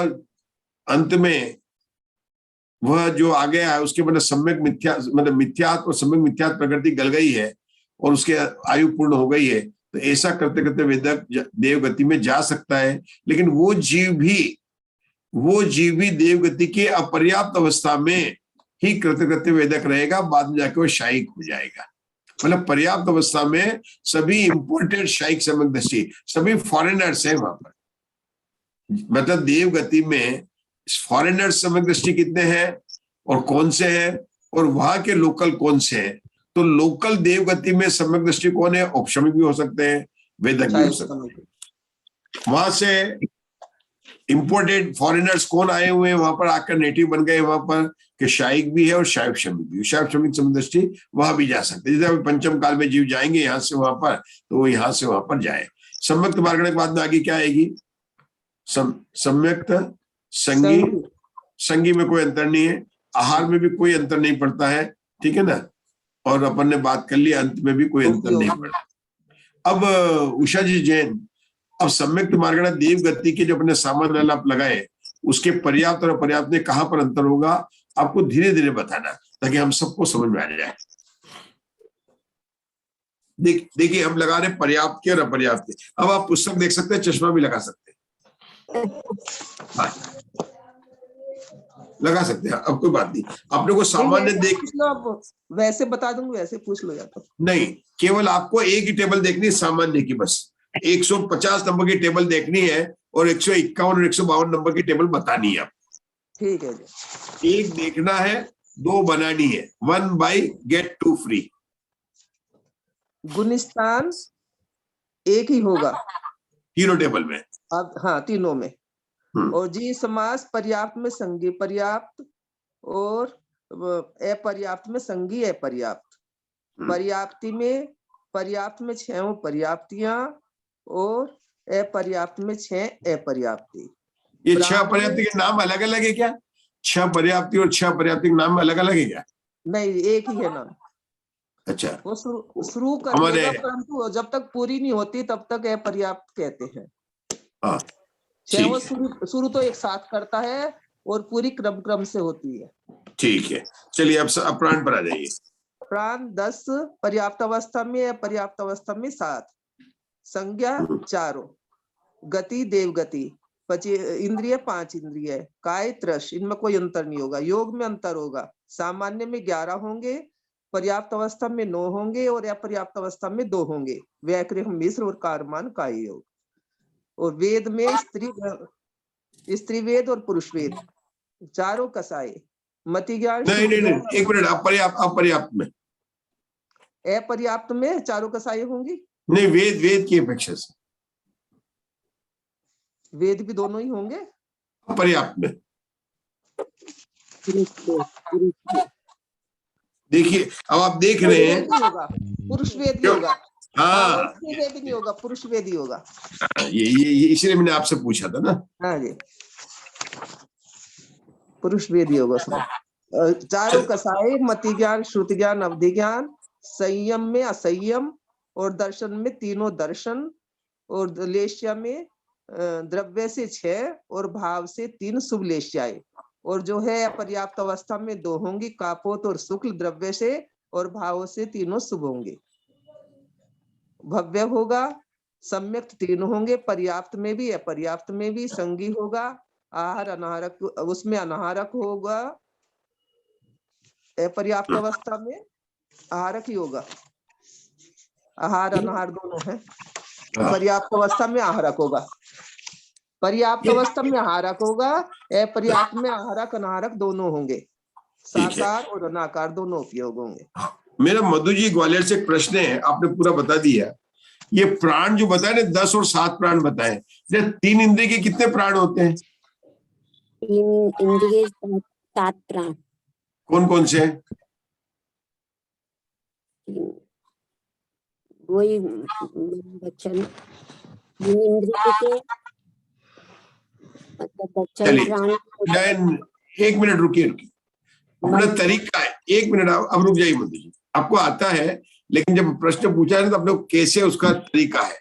अंत में वह जो आ गया है उसके मतलब सम्यक मिथ्या, मतलब मिथ्यात्व और सम्यक मिथ्यात्व प्रकृति गल गई है और उसके आयु पूर्ण हो गई है, तो ऐसा करते करते वेदक देव गति में जा सकता है। लेकिन वो जीव भी देव गति के अपर्याप्त अवस्था में ही कृतकृत्य वेदक रहेगा, बाद में जाके वो शायिक हो जाएगा। मतलब पर्याप्त अवस्था में सभी इंपोर्टेड शायिक सम्यक दृष्टि, सभी फॉरेनर्स हैं वहां पर। मतलब देव गति में फॉरेनर्स सम्यक दृष्टि कितने हैं और कौन से हैं, और वहां के लोकल कौन से हैं। तो लोकल देव गति में सम्यक दृष्टि कौन है? औपशमिक भी हो सकते हैं, वेदक भी हो सकते हैं। वहां से इंपोर्टेड फॉरेनर्स कौन आए हुए हैं वहां पर, आकर नेटिव बन गए वहां पर, कि शायिक भी है और शायब शमिक भी। शायब शमिक सम्यक दृष्टि वहां भी जा सकते हैं, जैसे अभी पंचम काल में जीव जाएंगे यहाँ से वहां पर, तो वो यहाँ से वहां पर जाए। सम्यक्त मार्गण के बाद में आगे क्या आएगी? सम्यक्त संगी में कोई अंतर नहीं है, आहार में भी कोई अंतर नहीं पड़ता है, ठीक है ना। और अपन ने बात कर ली, अंत में भी कोई अंतर नहीं पड़ता। अब उषा जी जैन, अब सम्यक्त मार्गण देव गति के जो अपने सामान्य आलाप लगाए, उसके पर्याप्त और अपर्याप्त में कहां पर अंतर होगा, आपको धीरे धीरे बताना, ताकि हम सबको समझ में आ जाए। देखिए हम लगा रहे पर्याप्त के और अपर्याप्त के। अब आप पुस्तक देख सकते हैं, चश्मा भी लगा सकते हैं, लगा सकते हैं, अब कोई बात नहीं। अपने को सामान्य देख, वैसे बता दूंगा, वैसे पूछ लो जाता नहीं, केवल आपको एक ही टेबल देखनी है सामान्य की, बस 150 नंबर की टेबल देखनी है और 151 और 152 नंबर की टेबल बतानी है। ठीक है जी। एक देखना है, 2 बनानी है, 1 बाय गेट 2 फ्री। गुणस्थान एक ही होगा तीनों टेबल में। अब हाँ, तीनों में। और जी समास पर्याप्त में संगी पर्याप्त और अपर्याप्त में संगी अपर्याप्त। पर्याप्ति में 6 पर्याप्तियां और अपर्याप्त में 6 अपर्याप्ति। ये 6 अपर्याप्ति के नाम अलग अलग है क्या? 6 पर्याप्ति और 6 पर्याप्ति नाम में अलग अलग है क्या? नहीं, एक ही है नाम। अच्छा, वो शुरू कर हमारे देगा, परंतु जब तक पूरी नहीं होती तब तक अपर्याप्त कहते हैं। हाँ, चाहे वो ठीक है, शुरू तो एक साथ करता है और पूरी क्रम से होती है। ठीक है। चलिए अब प्राण पर आ जाइए। प्राण 10 पर्याप्त अवस्था में, अपर्याप्त अवस्था में 7, संज्ञा 4, गति देव गति, इंद्रिय 5 इंद्रिय, काय त्रश, इनमें कोई अंतर नहीं होगा। योग में अंतर होगा, सामान्य में 11 होंगे, पर्याप्त अवस्था में 9 होंगे और अपर्याप्त अवस्था में 2 होंगे। व्याकृह मिश्र और कारमान काय योग। और वेद में स्त्री वेद और पुरुष वेद चारों कसाए, मति ज्ञान। नहीं, एक मिनट, अपर्याप्त में, अपर्याप्त में चारों कसाई होंगी। नहीं, वेद की अपेक्षा से वेद भी दोनों ही होंगे। पर्याप्त में देखिए, अब आप देख रहे हैं पुरुष वेद भी होगा। हाँ, वेद नहीं होगा, पुरुष वेद ही होगा। ये इसलिए मैंने आपसे पूछा था ना। हाँ जी, पुरुष वेद ही होगा सब। चारों कसाए, मति ज्ञान, श्रुति ज्ञान, अवधि ज्ञान, संयम में असंयम, और दर्शन में तीनों दर्शन, और लेश्या में द्रव्य से 6 और भाव से 3 शुभ लेश्याएं। और जो है अपर्याप्त अवस्था में 2 होंगी, कापोत और शुक्ल, द्रव्य से और भाव से तीनों शुभ होंगे। भव्य होगा, सम्यक 3 होंगे, पर्याप्त में भी अपर्याप्त में भी, संगी होगा, आहार अनाहारक, उसमें अनाहारक होगा, अपर्याप्त अवस्था में आहारक ही होगा। आहार अनाहार दोनों है। पर्याप्त अवस्था में आहारक होगा, पर्याप्त अवस्था में आहारक होगा, अपर्याप्त में आहारक अनाहारक दोनों होंगे। साकार और अनाकार दोनों उपयोग होंगे। मेरा मधु जी ग्वालियर से एक प्रश्न है, आपने पूरा बता दिया। ये प्राण जो बताए ना, 10 और 7 प्राण बताए, 3 इंद्रिय के कितने प्राण होते हैं? 3 इंद्रिय 7 प्राण। कौन कौन से? वही बच्चन इंद्रिय के मतलब बच्चन प्राण। एक मिनट रुकिए, अपना तरीका है। 1 मिनट, अब रुक जाइए मधु जी। आपको आता है, लेकिन जब प्रश्न पूछा है तो अपने कैसे उसका तरीका है।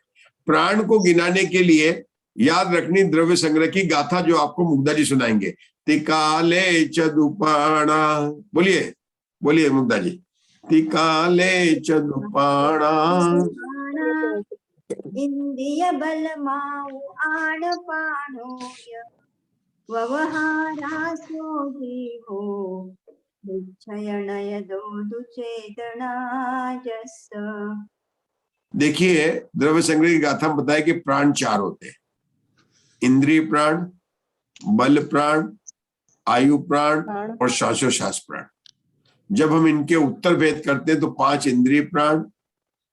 प्राण को गिनाने के लिए याद रखनी द्रव्य संग्रह की गाथा, जो आपको मुग्धा जी सुनाएंगे। तिकाले चदुपाणा, बोलिए बोलिए मुग्धा जी। तिकाले चदुपाणा, इंद्रिय बल माऊ आण पाणोय, व्यवहारा सोजीवो, निश्चयनय दोदु चेतना जस। देखिए, द्रव्य संग्रह की गाथा में बताया कि प्राण 4 होते हैं। इंद्रिय प्राण, बल प्राण, आयु प्राण और श्वासोश्वास प्राण। जब हम इनके उत्तर भेद करते हैं तो 5 इंद्रिय प्राण,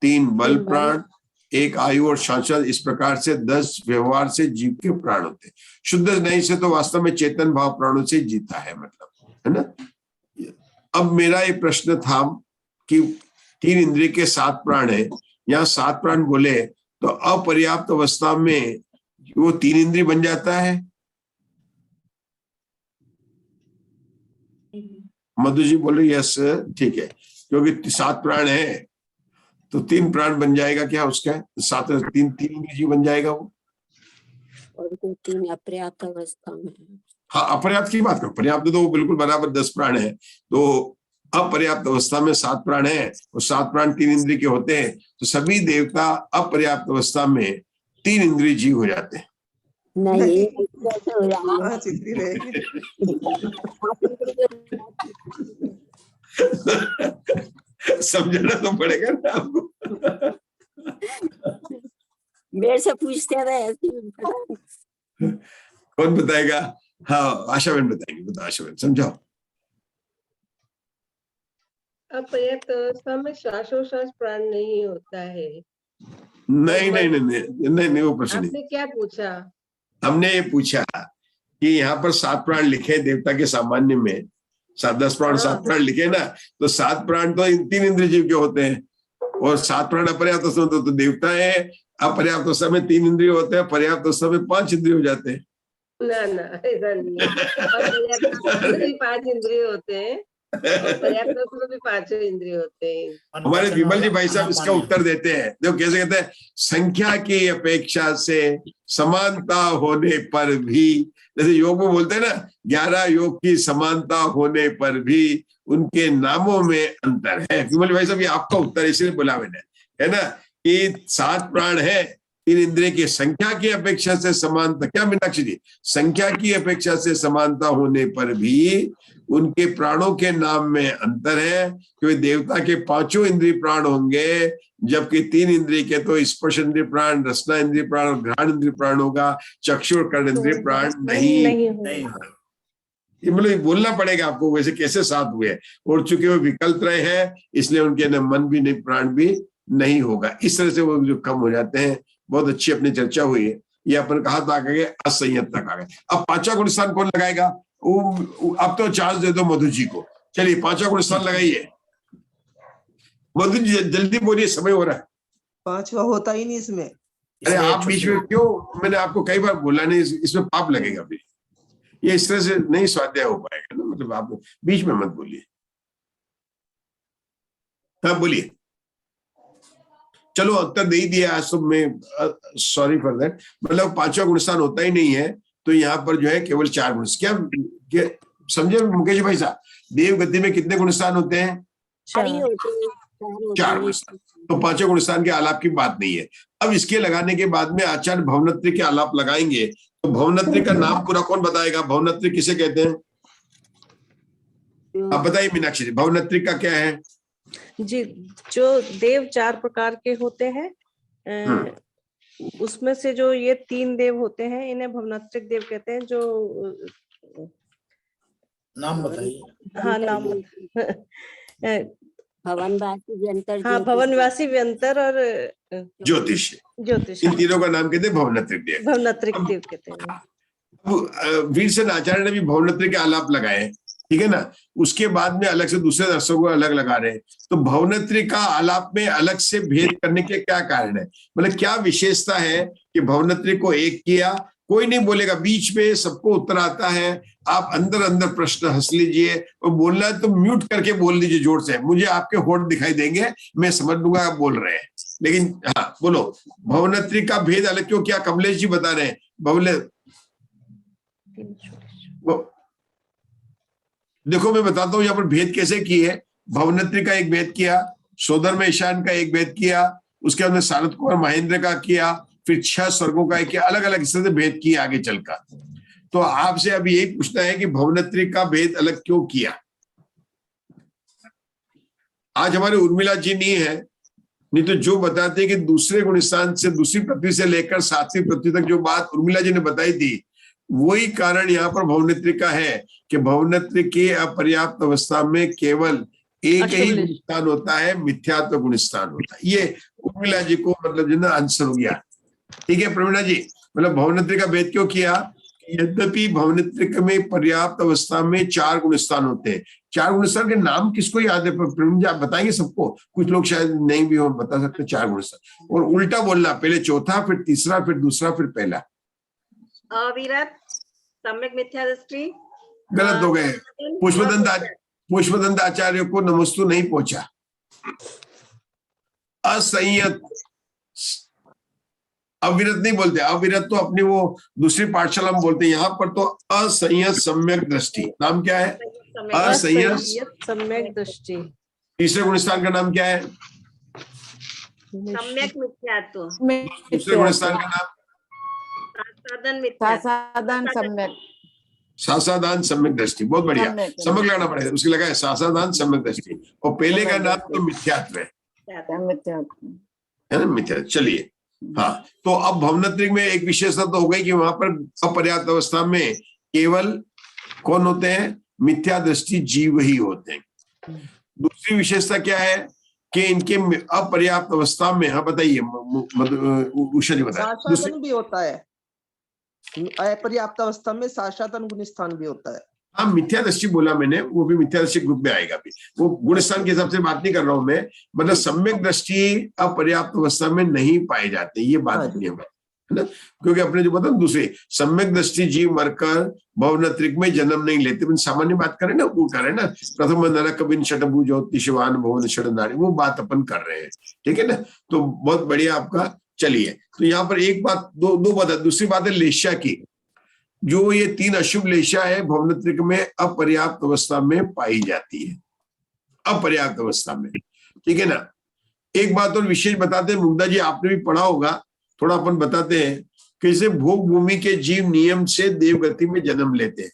3 बल प्राण, 1 आयु और श्वासोश्वास, इस प्रकार से 10 व्यवहार से जीव के प्राण होते हैं। शुद्ध नहीं से तो वास्तव में चेतन भाव प्राणों से जीता है, मतलब, है ना। अब मेरा एक प्रश्न था कि 3 इंद्रिय के 7 प्राण है, यहाँ 7 प्राण बोले तो अपर्याप्त अवस्था में वो 3 इंद्रिय बन जाता है। मधु जी बोले यस, ठीक है, क्योंकि 7 प्राण है तो 3 प्राण बन जाएगा क्या उसका? 7 3 इंद्रिय बन जाएगा वो। और 3 अपर्याप्त अवस्था में। हाँ, अपर्याप्त की बात करो, पर्याप्त तो बिल्कुल बराबर 10 प्राण है। तो अपर्याप्त अवस्था में 7 प्राण है और 7 प्राण 3 इंद्रिय के होते हैं, तो सभी देवता अपर्याप्त अवस्था में 3 इंद्रिय जीव हो जाते हैं। नहीं, समझना तो पड़ेगा ना आपको। मेरे से पूछते रहे। कौन बताएगा? हाँ, आशा बहन बताएंगे। बताओ आशा बहन, समझाओ। अपर्याप्त अवस्था में श्वासोश्वास प्राण नहीं होता है। नहीं, वो प्रश्न नहीं। आपने क्या पूछा? हमने ये पूछा कि यहाँ पर 7 प्राण लिखे देवता के सामान्य में, 7-10 प्राण 7 प्राण लिखे ना, तो 7 प्राण तो 3 इंद्रिय जीव के होते हैं और 7 प्राण अपर्याप्त अवस्था तो देवता है। अपर्याप्त अवस्था में 3 इंद्रिय होते हैं, पर्याप्त अवस्था में 5 इंद्रिय हो जाते हैं। ना ना ऐसा नहीं है। और पर्याप्त भी 5 इंद्रिय होते हैं और पर्याप्त में भी 5 इंद्रिय होते हैं। हमारे विमल जी भाई साहब इसका उत्तर देते हैं, देखो कैसे कहते हैं, संख्या की अपेक्षा से समानता होने पर भी, जैसे योग में बोलते हैं ना 11 योग की समानता होने पर भी उनके नामों में अंतर है। विमल भाई साहब ये आपका उत्तर इसलिए बोला मैंने, है ना, कि 7 प्राण है, 3 इंद्रिय की संख्या की अपेक्षा से समानता, क्या मीनाक्षी जी, संख्या की अपेक्षा से समानता होने पर भी उनके प्राणों के नाम में अंतर है, क्योंकि देवता के 5 इंद्रिय प्राण होंगे, जबकि 3 इंद्रिय के तो स्पर्श इंद्रिय प्राण, रसना इंद्रिय प्राण और घ्राण इंद्रिय प्राण होगा, चक्षु और कर्ण इंद्रिय प्राण नहीं। ये मतलब बोलना पड़ेगा आपको, वैसे कैसे 7 हुए, और चूंकि वो विकल्प रहे हैं इसलिए उनके न मन भी नहीं, प्राण भी नहीं होगा, इस तरह से वो जो कम हो जाते हैं। बहुत अच्छी अपनी चर्चा हुई है, ये अपन कहा था आगे असंयत तक आ गए। अब 5वां गुण स्थान कौन लगाएगा? अब तो चार्ज दे दो मधु जी को, चलिए 5वां गुण स्थान लगाइए। मधु जी जल्दी बोलिए, समय हो रहा है। 5वां होता ही नहीं इसमें। अरे आप बीच में क्यों, मैंने आपको कई बार बोला नहीं, इसमें पाप लगेगा फिर, ये इस तरह से नहीं स्वाध्याय हो पाएगा ना, मतलब आप बीच में मत बोलिए। हाँ बोलिए। चलो उत्तर दे ही दिया आज तो, मैं सॉरी फॉर दैट, मतलब 5वां गुणस्थान होता ही नहीं है, तो यहाँ पर जो है केवल 4 गुण। क्या समझे मुकेश भाई साहब, देव गति में कितने गुणस्थान होते हैं? 4 गुणस्थान। तो 5वें गुणस्थान के आलाप की बात नहीं है। अब इसके लगाने के बाद में आचार्य भवनत्री के आलाप लगाएंगे, तो भवनत्री का नाम पूरा कौन बताएगा? भवनत्री किसे कहते हैं? आप बताइए मीनाक्षी जी, भवनत्री का क्या है? जी, जो देव 4 प्रकार के होते हैं, उसमें से जो ये 3 देव होते हैं इन्हें भवनत्रिक देव कहते हैं। जो नाम बताइए। हाँ नाम भवनवासी व्यंतर, हाँ भवनवासी व्यंतर और ज्योतिष, इन तीनों का नाम कहते हैं भवनत्रिक देव। भवनत्रिक देव कहते हैं। वीरसेन आचार्य ने भी भवनत्री के आलाप लगाए, ठीक है ना, उसके बाद में अलग से दूसरे दर्शकों को अलग लगा रहे हैं। तो भवनत्री का आलाप में अलग से भेद करने के क्या कारण है, मतलब क्या विशेषता है कि भवनत्री को एक किया? कोई नहीं बोलेगा, बीच में सबको उत्तर आता है, आप अंदर अंदर प्रश्न हंस लीजिए, और बोलना है तो म्यूट करके बोल लीजिए जोर से, मुझे आपके होठ दिखाई देंगे, मैं समझ लूंगा आप बोल रहे हैं। लेकिन हाँ बोलो, भवनत्री का भेद अलग क्यों किया? कमलेश जी बता रहे हैं। देखो मैं बताता हूँ यहाँ पर भेद कैसे किए। भवनत्री का एक भेद किया, सोदर में ईशान का एक भेद किया, उसके बाद में सारद कुमार महेंद्र का किया, फिर 6 स्वर्गों का एक किया, अलग अलग इस तरह से भेद किए आगे चलकर। तो आपसे अभी यही पूछना है कि भवनत्री का भेद अलग क्यों किया? आज हमारे उर्मिला जी नहीं है, नहीं तो जो बताते हैं कि दूसरे गुणस्थान से, दूसरी पृथ्वी से लेकर 7वीं पृथ्वी तक जो बात उर्मिला जी ने बताई थी, वही कारण यहाँ पर भवनत्री का है कि भवनत्री की अपर्याप्त अवस्था में केवल एक ही गुणस्थान होता है, मिथ्यात्व गुणस्थान होता है। ये उर्मिला जी को मतलब जो ना आंसर हो गया। ठीक है प्रवीणा जी, मतलब भवनत्री का भेद क्यों किया? यद्यपि भवनत्री में पर्याप्त अवस्था में 4 गुणस्थान होते हैं। 4 गुणस्थान के नाम किसको याद है? प्रवीण जी आप बताएंगे सबको, कुछ लोग शायद नहीं भी हो बता सकते 4 गुणस्थान। और उल्टा बोलना, पहले चौथा, फिर तीसरा, फिर दूसरा, फिर पहला। अविरत, सम्यक मिथ्या दृष्टि, गलत हो गए। पुष्पदंत आचार्य को नमस्तु नहीं पहुंचा। असंयत, अविरत नहीं बोलते, अविरत तो अपनी वो दूसरी पाठशाला में बोलते हैं, यहाँ पर तो असंयत सम्यक दृष्टि। नाम क्या है? असंयत सम्यक दृष्टि। तीसरे गुणस्थान का नाम क्या है? सम्यक मिथ्यात्व। दूसरे गुणस्थान का नाम? सासादान सम्यक, सासादान सम्यक दृष्टि। बहुत बढ़िया, सम्यक लगाना पड़ेगा, उसकी लगा है सासादान सम्यक दृष्टि। और पहले का नाम तो मिथ्यात्व है, है ना, मिथ्यात्व। चलिए हाँ, तो अब भवनत्री में एक विशेषता तो हो गई कि वहां पर अपर्याप्त अवस्था में केवल कौन होते हैं? मिथ्या दृष्टि जीव ही होते हैं। दूसरी विशेषता क्या है कि इनके अपर्याप्त अवस्था में, हाँ बताइए उषा जी बताइए। साशातन भी होता है, अपर्याप्त अवस्था में साशातन गुणस्थान भी होता है। हाँ मिथ्या दृष्टि बोला मैंने, वो भी मिथ्या दृष्टि ग्रुप में आएगा भी, वो गुणस्थान के हिसाब से बात नहीं कर रहा हूं मैं, मतलब सम्यक दृष्टि अपर्याप्त अवस्था में नहीं पाए जाते, ये बात नहीं है। है ना, क्योंकि अपने जो बता दूसरे सम्यक दृष्टि जीव मरकर भवनत्रिक में जन्म नहीं लेते। सामान्य बात करें ना, वो करें ना, प्रथम नरक बिन षटभुज ज्योतिषवान भवन षड नारी, वो बात अपन कर रहे हैं, ठीक है ना। तो बहुत बढ़िया आपका। चलिए, तो यहाँ पर एक बात, दो बात। दूसरी बात है लेशा की। जो ये 3 अशुभ लेशा है भवनत्रिक में अपर्याप्त अवस्था में पाई जाती है, अपर्याप्त अवस्था में, ठीक है ना। एक बात और विशेष बताते हैं, मुग्धा जी आपने भी पढ़ा होगा, थोड़ा अपन बताते हैं कैसे भोग भूमि के जीव नियम से देवगति में जन्म लेते हैं।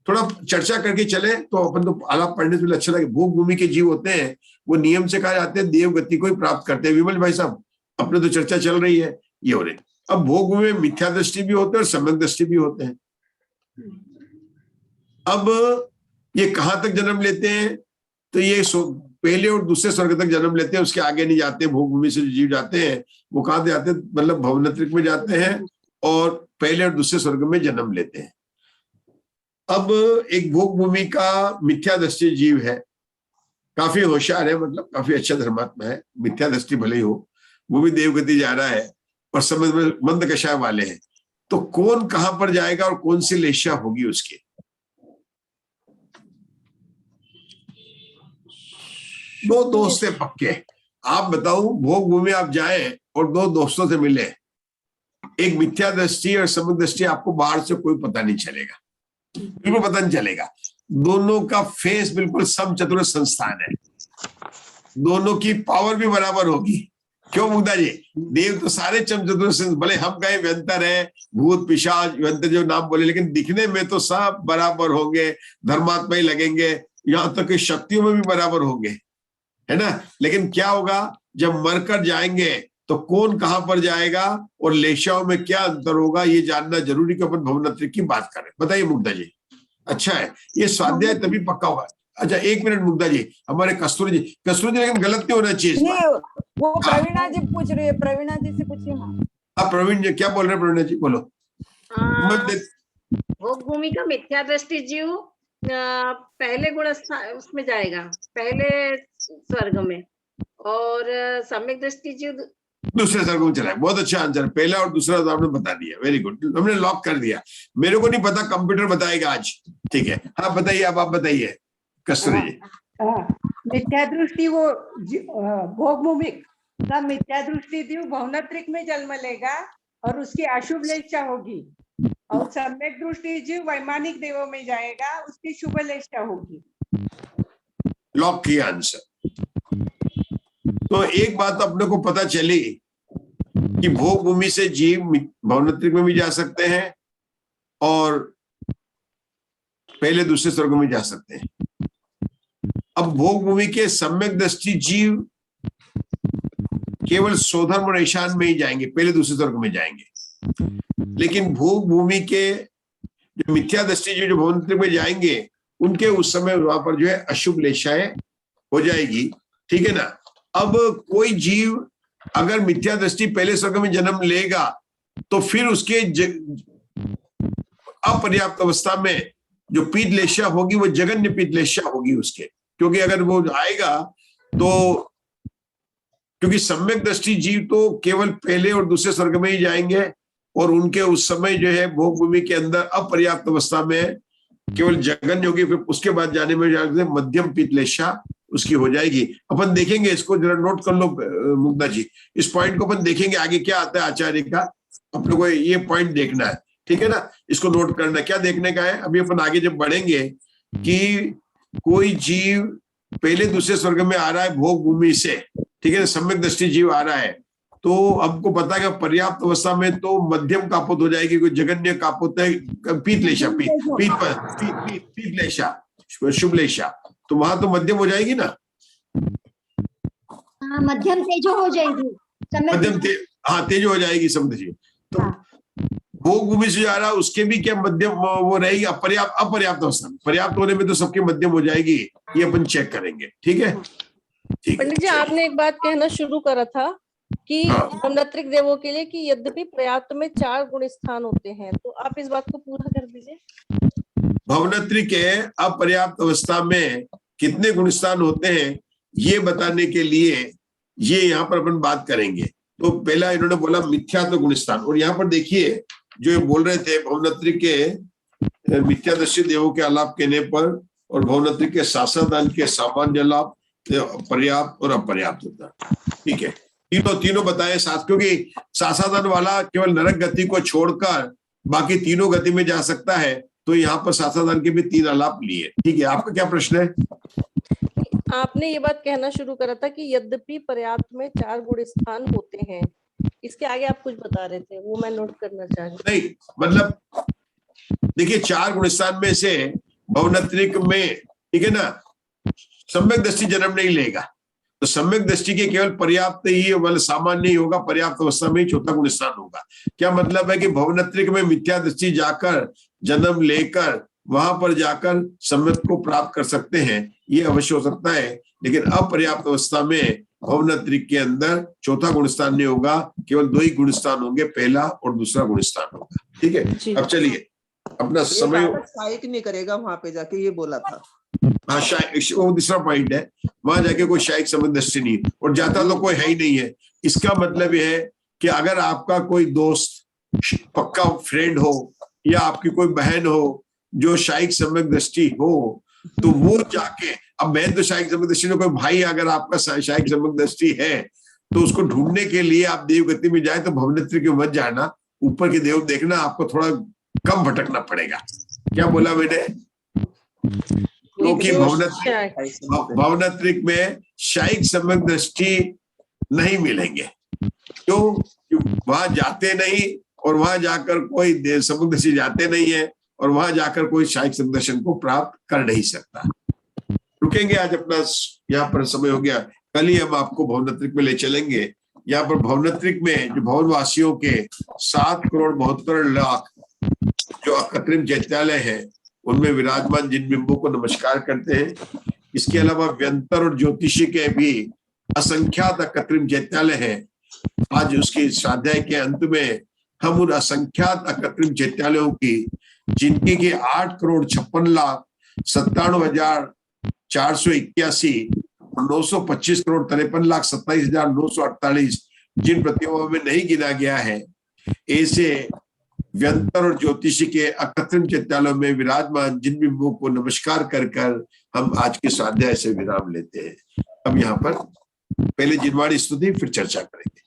थोड़ा चर्चा करके चले तो अपन तो आलाप पढ़ने से अच्छा लगे। भोग भूमि के जीव होते हैं वो नियम से कहा जाते हैं देवगति को ही प्राप्त करते हैं। विमल भाई साहब, अपने तो चर्चा चल रही है ये हो रही। अब भोग भूमि में मिथ्या दृष्टि भी होते हैं और सम्यक दृष्टि भी होते हैं। अब ये कहाँ तक जन्म लेते हैं, तो ये पहले और दूसरे स्वर्ग तक जन्म लेते हैं, उसके आगे नहीं जाते। भोग भूमि से जो जीव जाते हैं वो कहाँ जाते हैं, मतलब भवनत्रिक में जाते हैं और पहले और दूसरे स्वर्ग में जन्म लेते हैं। अब एक भोग भूमि का मिथ्या दृष्टि जीव है, काफी होशियार है, मतलब काफी अच्छा धर्मात्मा है, मिथ्या दृष्टि भले ही हो, वो भी देवगति जा रहा है और समझ में मंद कषाय वाले हैं। तो कौन कहां पर जाएगा और कौन सी लेशा होगी उसकी? दो दोस्त है पक्के। आप बताओ, भोग भूमि आप जाए और 2 दोस्तों से मिले, एक मिथ्या दृष्टि और सम्यक दृष्टि, आपको बाहर से कोई पता नहीं चलेगा, बिल्कुल पता नहीं चलेगा। दोनों का फेस बिल्कुल समचतुर संस्थान है, दोनों की पावर भी बराबर होगी। क्यों मुग्धा जी? देव तो सारे चमचतुर, भले हम कहें व्यंतर है, भूत पिशाच व्यंतर जो नाम बोले, लेकिन दिखने में तो सब बराबर होंगे, धर्मात्मा ही लगेंगे, यहाँ तक कि शक्तियों में भी बराबर होंगे, है ना। लेकिन क्या होगा जब मरकर जाएंगे तो कौन कहां पर जाएगा और लेशाओं में क्या अंतर होगा, ये जानना जरूरी कि अपन भवनत्रिक की बात करें। बताइए मुग्धा जी। अच्छा है, ये स्वाध्याय तभी पक्का होगा। अच्छा 1 मिनट मुग्धा जी, हमारे कस्तूरी जी लेकिन गलत नहीं होना चाहिए। वो प्रवीणा जी पूछ रही है, प्रवीणा जी से पूछिए। हाँ प्रवीण जी क्या बोल रहे हैं? प्रवीणा जी बोलो। भोग भूमि का मिथ्या दृष्टि जीव पहले गुण उसमें जाएगा, पहले स्वर्ग में, और सम्यक दृष्टि जीव दूसरे स्वर्ग में चला है। बहुत अच्छा आंसर, पहला और दूसरा तो आपने बता दिया, वेरी गुड, हमने लॉक कर दिया। मेरे को नहीं पता, कंप्यूटर बताएगा आज, ठीक है। हाँ बताइए, अब आप बताइए कस्तूरी जी। मिथ्या दृष्टि वो भोग भूमि का मिथ्या दृष्टि जीव भवनत्रिक में जन्म लेगा और उसकी अशुभ लेशा होगी, और सम्यक दृष्टि जीव वैमानिक देवों में जाएगा, उसकी शुभ लेशा होगी। लॉक किया आंसर। तो एक बात अपने को पता चली कि भोग भूमि से जीव भवनत्रिक में भी जा सकते हैं और पहले दूसरे स्वर्ग में जा सकते हैं। अब भोग भूमि के सम्यक दृष्टि जीव केवल स्वधर्म और ईशान में ही जाएंगे, पहले दूसरे स्वर्ग में जाएंगे। लेकिन भोग भूमि के जो मिथ्या दृष्टि जीव जो भवनत्रिक में जाएंगे, उनके उस समय वहां पर जो है अशुभ लेशाएं हो जाएगी, ठीक है ना। अब कोई जीव अगर मिथ्या दृष्टि पहले स्वर्ग में जन्म लेगा तो फिर उसके अपर्याप्त अवस्था में जो पीत लेशा होगी वो जगन्य पीत लेशा होगी उसके, क्योंकि अगर वो आएगा तो, क्योंकि सम्यक दृष्टि जीव तो केवल पहले और दूसरे स्वर्ग में ही जाएंगे और उनके उस समय जो है भोग भूमि के अंदर अपर्याप्त अवस्था में केवल जगन्य होगी, फिर उसके बाद जाने में मध्यम पीत लेशा उसकी हो जाएगी। अपन देखेंगे, इसको जरा नोट कर लो मुग्धा जी, इस पॉइंट को अपन देखेंगे आगे क्या आता है आचार्य का, अपने को ये पॉइंट देखना है, ठीक है ना। इसको नोट करना, क्या देखने का है अभी अपन आगे जब बढ़ेंगे कि कोई जीव पहले दूसरे स्वर्ग में आ रहा है भोग भूमि से, ठीक है ना, सम्यक दृष्टि जीव आ रहा है, तो हमको पता है कि पर्याप्त अवस्था में तो मध्यम कापोत हो जाएगी, कोई जगन्य कापोत है पीत लेशा, पीत लेशा, शुभ लेशा, तो वहां तो मध्यम हो जाएगी ना। हाँ, मध्यम तेजो हो जाएगी, मध्यम तेजो हो जाएगी समझ जी। तो भोग भूमि से जा रहा है उसके भी क्या मध्यम वो रहेगी, अपर्याप्त अवस्था में, पर्याप्त होने में तो सबके मध्यम हो जाएगी, ये अपन चेक करेंगे, ठीक है। पंडित जी आपने एक बात कहना शुरू करा था कि भवनत्रिक देवों के लिए कि यद्यपि पर्याप्त में 4 गुण स्थान होते हैं, तो आप इस बात को पूरा कर दीजिए। भवनत्रिक के अपर्याप्त अवस्था में कितने गुण स्थान होते हैं ये बताने के लिए ये यहाँ पर अपन बात करेंगे। तो पहला इन्होंने बोला मिथ्यात्व गुणस्थान, और यहाँ पर देखिए जो ये बोल रहे थे भवनत्री के मिथ्यादर्शी देवों के आलाप कहने पर और भवनत्री के शासनदान के सामान्य लाभ, पर्याप्त और अपर्याप्त होता है। ठीक है, तीनों बताए साथ, क्योंकि शासनदान वाला केवल नरक गति को छोड़कर बाकी तीनों गति में जा सकता है, तो यहाँ पर शासनदान के भी 3 आलाप लिए। ठीक है, आपका क्या प्रश्न है? आपने ये बात कहना शुरू करा था कि यद्यपि पर्याप्त में 4 गुण स्थान होते हैं, इसके आगे आप कुछ बता रहे थे, वो मैं नोट करना चाह रही। नहीं, मतलब देखिए 4 गुण स्थान में से भवनत्रिक में, ठीक है ना, सम्यक दृष्टि जन्म नहीं लेगा, तो सम्यक दृष्टि के केवल पर्याप्त ही, मतलब सामान्य ही होगा, पर्याप्त अवस्था में ही चौथा गुण स्थान होगा। क्या मतलब है कि भवनत्रिक में मिथ्या दृष्टि जाकर जन्म लेकर वहां पर जाकर सम्यक को प्राप्त कर सकते हैं, ये अवश्य हो सकता है, लेकिन अपर्याप्त अवस्था में भवनत्रिक के अंदर चौथा गुण स्थान नहीं होगा, केवल 2 ही गुण स्थान होंगे, पहला और दूसरा गुण स्थान होगा। ठीक है, अब चलिए अपना समय शायक नहीं करेगा वहां पे जाके, ये बोला था। हाँ, वो दूसरा पॉइंट है, वहां जाके कोई शायक सम्यक दृष्टि नहीं, और जाता तो कोई है ही नहीं है। इसका मतलब यह है कि अगर आपका कोई दोस्त पक्का फ्रेंड हो या आपकी कोई बहन हो जो शायक सम्यक दृष्टि हो, तो वो जाके, अब मैं तो शायक सम्यक दृष्टि में, कोई भाई अगर आपका शायक सम्यक दृष्टि है तो उसको ढूंढने के लिए आप देवगति में जाए तो भवनत्री के मत जाना, ऊपर के देव देखना, आपको थोड़ा कम भटकना पड़ेगा। क्या बोला मैंने? क्योंकि भवनत्रिक में शायक सम्यक दृष्टि नहीं मिलेंगे, क्यों? वहां जाते नहीं, और वहां जाकर कोई सम्यक दृष्टि जाते नहीं है, और वहां जाकर कोई शायक सम्यक दर्शन को प्राप्त कर नहीं सकता। रुकेंगे, आज अपना यहाँ पर समय हो गया, कल ही हम आपको भवनत्रिक में ले चलेंगे। यहाँ पर भवनत्रिक में जो भवनवासियों के 7,72,00,000 जो अकृत्रिम चैत्यालय है, उनमें विराजमान जिन बिंबों को नमस्कार करते हैं। इसके अलावा व्यंतर और ज्योतिषी के भी असंख्यात अकृत्रिम चैत्यालय हैं। आज उसके स्वाध्याय के अंत में हम उन असंख्यात अकृत्रिम चैत्यालयों की, जिनकी के 8,56,97,481, 925 करोड़ 53,27,948 जिन प्रतिमाओं में नहीं गिना गया है, ऐसे व्यंतर और ज्योतिषी के अकृत्रिम चैत्यालयों में विराजमान जिन बिंबों को नमस्कार कर हम आज के स्वाध्याय से विराम लेते हैं। अब यहाँ पर पहले जिनवाणी स्तुति, फिर चर्चा करेंगे।